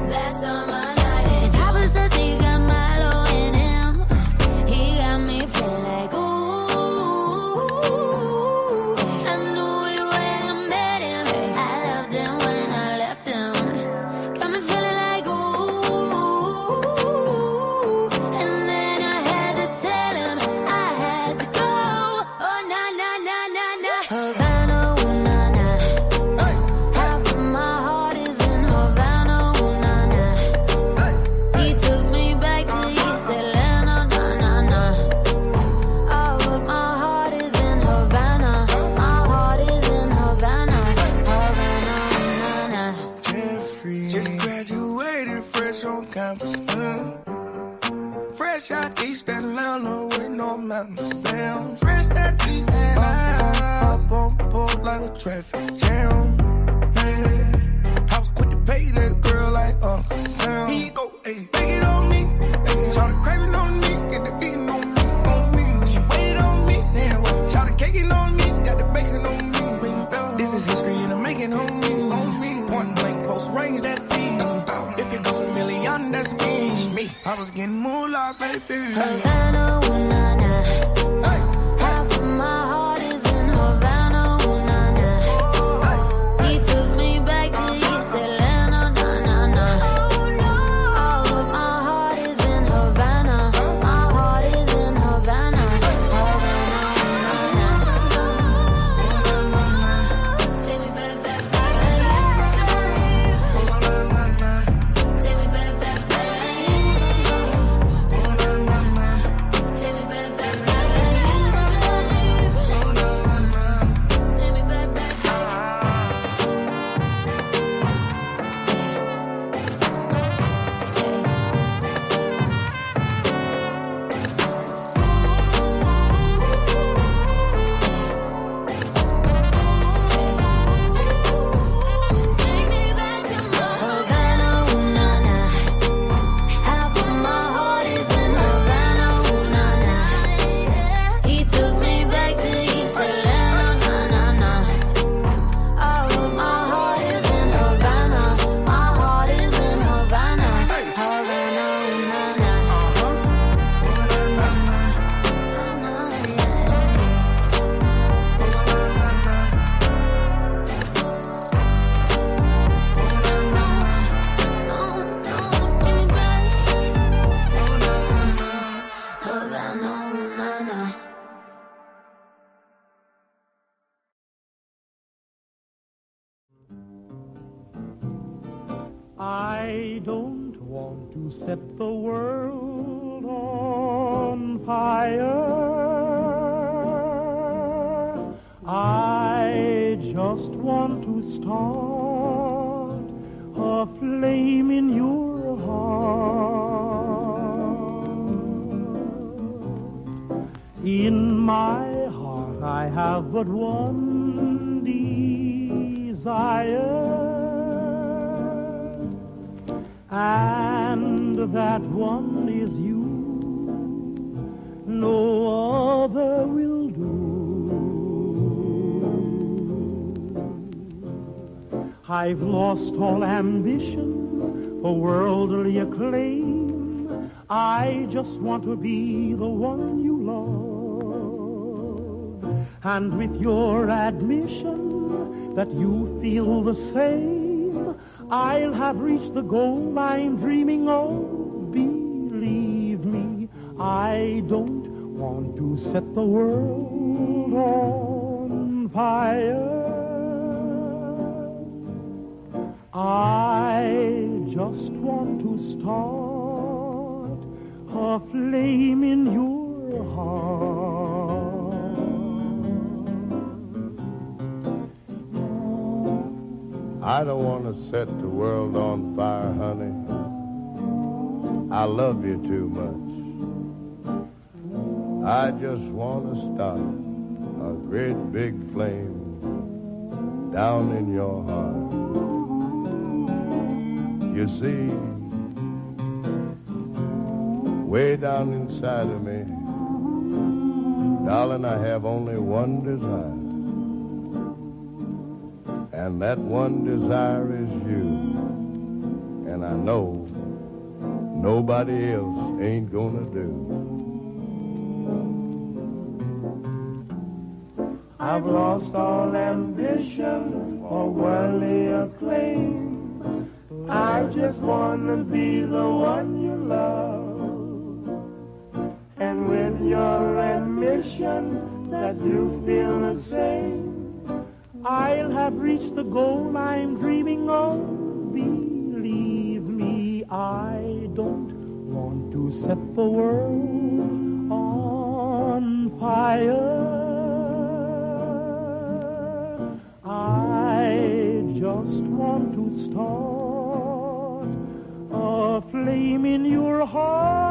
That's on my night. And Papa says he got Milo in him. He got me feeling like ooh. I knew it when I met him. I loved him when I left him. Got me feeling like ooh. And then I had to tell him I had to go. Oh na na na na na. Havana, ooh na na. Half of my heart is in Havana, ooh na na. He took me back to East Atlanta, na na na. All of my heart is in Havana. My heart is in Havana, Havana, ooh na na. Jeffrey. Just graduated fresh on campus. Fresh out East Atlanta with no mountains down. Fresh out East Atlanta. Up on board like a traffic jam. Man, I was quick to pay that girl like Uncle Sam. Here you go, ayy, take it on me. Ayy, try to crave it on me, get the beating on me, on me. She waited on me, damn, well, try to cake it on me, got the bacon on me. This is history and I'm making on me, on me. Point blank, close range, that beat. If it goes a million, that's me. I was getting moolah, baby. Havana, ooh na na. Half of my heart is in Havana, ooh na na. He took me back to East Atlanta, na na na. All of my heart is in Havana. My heart is in Havana, Havana, ooh na na. Take me back, back, back. Take me back, back, back. Take me back, back, back. Take me back, back, back. Havana, ooh na na. Half of my heart is in Havana, ooh na na. He took me back to East Atlanta, na na na. All of my heart is in Havana. My heart is in Havana, Havana, ooh na na. Havana, ooh na na. I don't want to set the world on fire. I just want to start a flame in your heart. In my heart I have but one desire, and that one is you. No other will do. I've lost all ambition for worldly acclaim. I just want to be the one you love. And with your admission that you feel the same, I'll have reached the goal I'm dreaming of. Believe me, I don't want to set the world on fire. I just want to start a flame in your heart. I don't want to set the world on fire, honey. I love you too much. I just want to start a great big flame down in your heart. You see, way down inside of me, darling, I have only one desire. And that one desire is you. And I know nobody else ain't gonna do. I've lost all ambition for worldly acclaim. I just wanna be the one you love. And with your admission that you feel the same, I'll have reached the goal I'm dreaming of. Believe me, I don't want to set the world on fire. I just want to start a flame in your heart.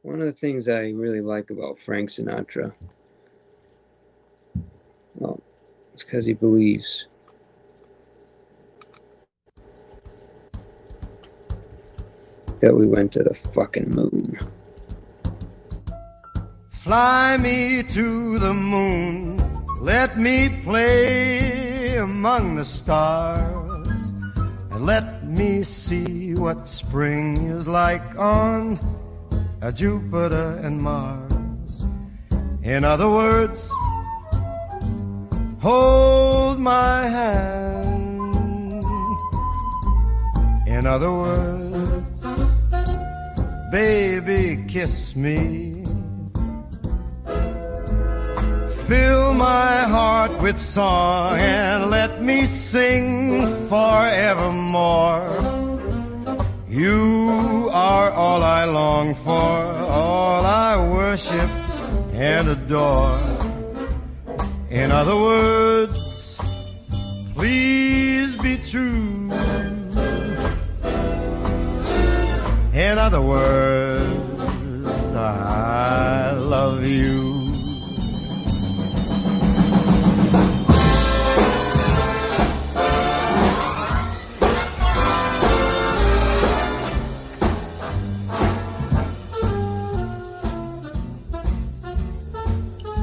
One of the things I really like about Frank Sinatra, well, it's because he believes. That we went to the fucking moon. Fly me to the moon, let me play among the stars, and let me see what spring is like on Jupiter and Mars. In other words, hold my hand. In other words, baby, kiss me. Fill my heart with song and let me sing forevermore. You are all I long for, all I worship and adore. In other words, please be true. In other words, I love you.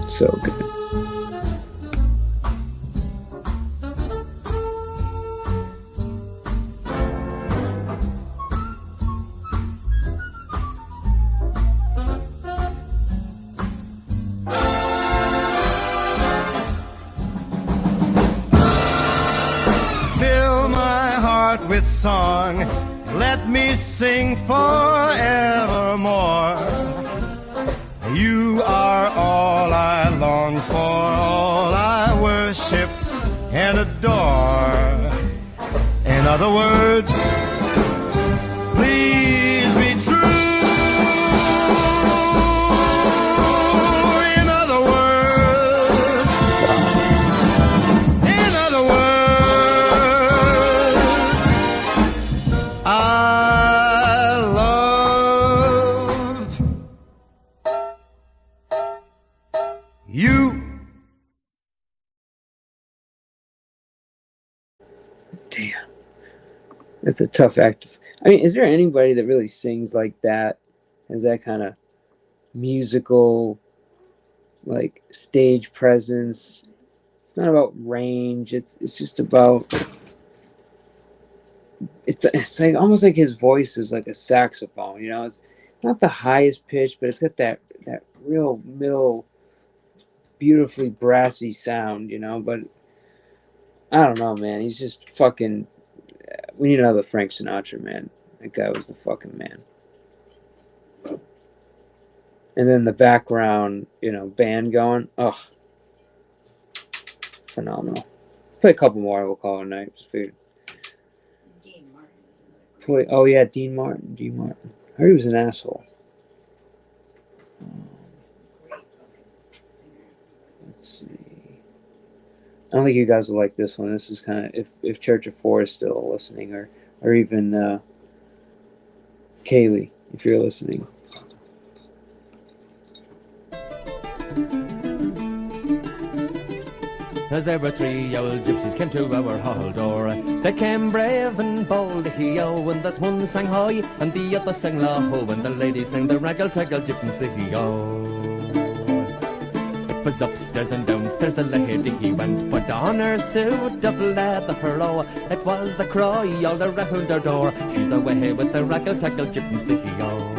So good. Fill my heart with song, let me sing forevermore. You are all I long for, all I worship and adore. In other words, please be true. In other words, I love you. Damn. That's a tough act. I mean, is there anybody that really sings like that? Has that kind of musical, like, stage presence? It's not about range. It's just about. It's like almost like his voice is like a saxophone. You know, it's not the highest pitch, but it's got that real middle, beautifully brassy sound. You know, but I don't know, man. He's just fucking. We need another Frank Sinatra, man. That guy was the fucking man. And then the background, you know, band going. Oh, phenomenal. Play a couple more. We'll call it a night. Just figured. Oh yeah, Dean Martin. I heard he was an asshole. Let's see. I don't think you guys will like this one. This is kind of if Church of Four is still listening, or even Kaylee, if you're listening. As there were 3 old gypsies came to our hall door. They came brave and bold, he-o, and this one sang high, and the other sang low, and the lady sang the raggle-taggle gypsy-o. It was upstairs and downstairs the lady he went, put on her suit of leather furlough. It was the cry all around her door, she's away with the raggle-taggle gypsy-o.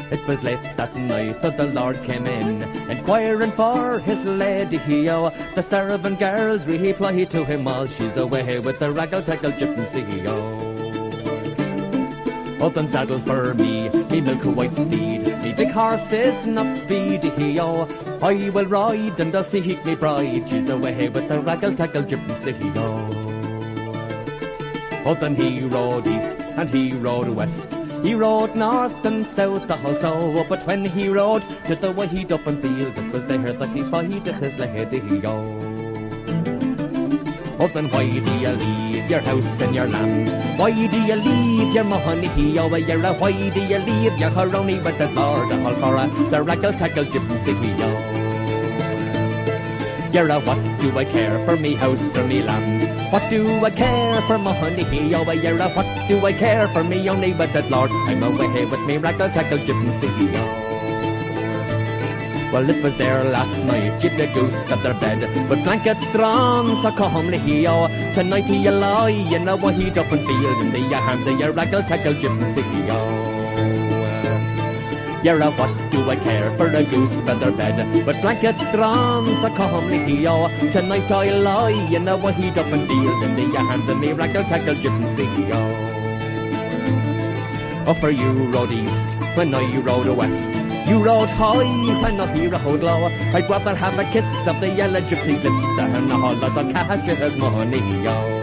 It was late that night that the Lord came in, inquiring for his lady, he-o. The servant girls replied to him all, she's away with the raggle-taggle gypsy-o. Oh, then saddle for me milk white steed, me big horse is not speedy, he-o. I will ride and I'll seek me bride, she's away with the raggle-taggle gypsy-o. Oh, then he rode east and he rode west, he rode north and south also, but when he rode to the wide open field, it was there that he spied his lady, oh. Oh, then why do you lead leave your house and your land? Why do you leave your money? Oh, you're a why do you leave your horony with the Lord all for the raggle tackle gypsy? Oh. You're a what do I care for me house or me land? What do I care for money? Oh, you're a what do I care for me only but that Lord I'm away with me raggle tackle gypsy. Oh. Well, it was there last night, you'd the goose got their bed with blankets drawn so calmly. Oh, tonight you lie in a white open field in the hands of your raggle tackle gypsy. Oh. You're a what do I care for a goose feather bed with blankets drawn so calmly. Oh, tonight I lie in a white open field in the hands of me raggle tackle gypsy. Oh, for you rode east when I rode west. You rode high when I rode low. I'd rather have a kiss of the yellow gypsy lips than a whole lot of cash as money. Oh.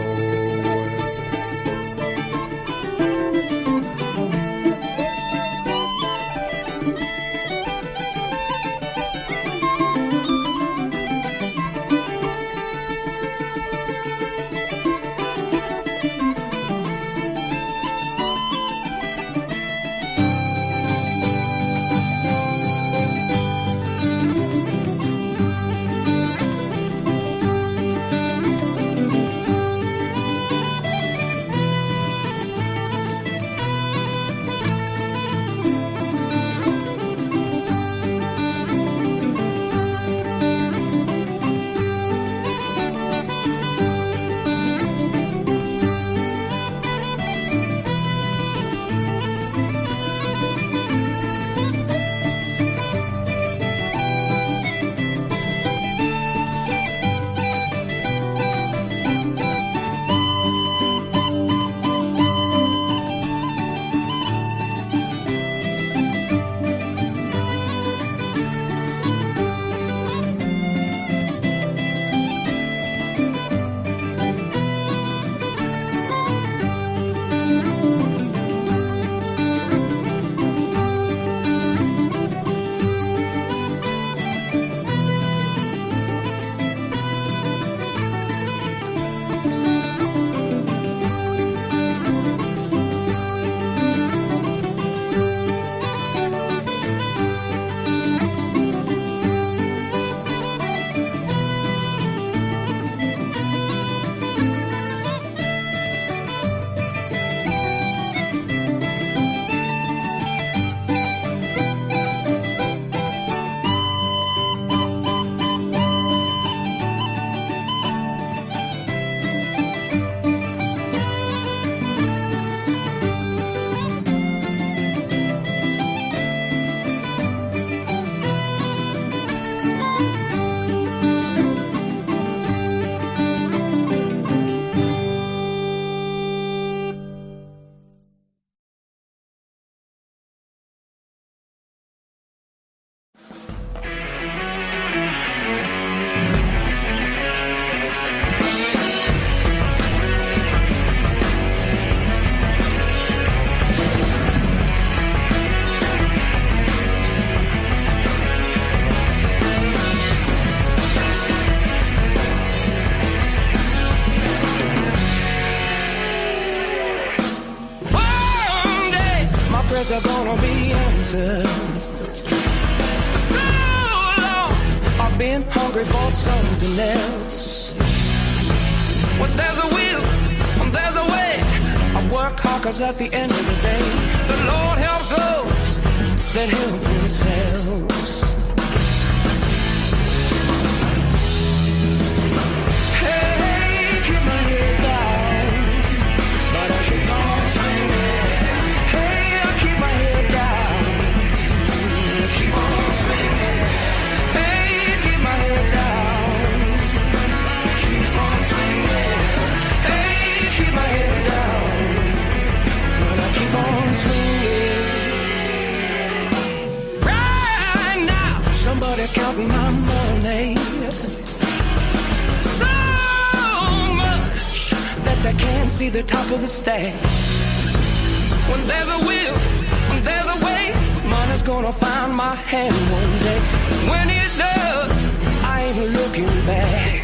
prayers are gonna be answered. For so long, I've been hungry for something else. When there's a will, when there's a way, I work hard 'cause at the end of the day, the Lord helps those that help themselves. Hey, keep my head down, but I keep on swinging. Hey, I keep my head down, keep on swinging. Hey, keep my head down, keep on swinging. Hey, keep my head down, but I keep on swinging. Right now, somebody's counting my money. That can't see the top of the stack. When there's a will, when there's a way, money's gonna find my hand one day. When it does, I ain't looking back.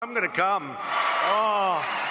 I'm gonna come. Oh.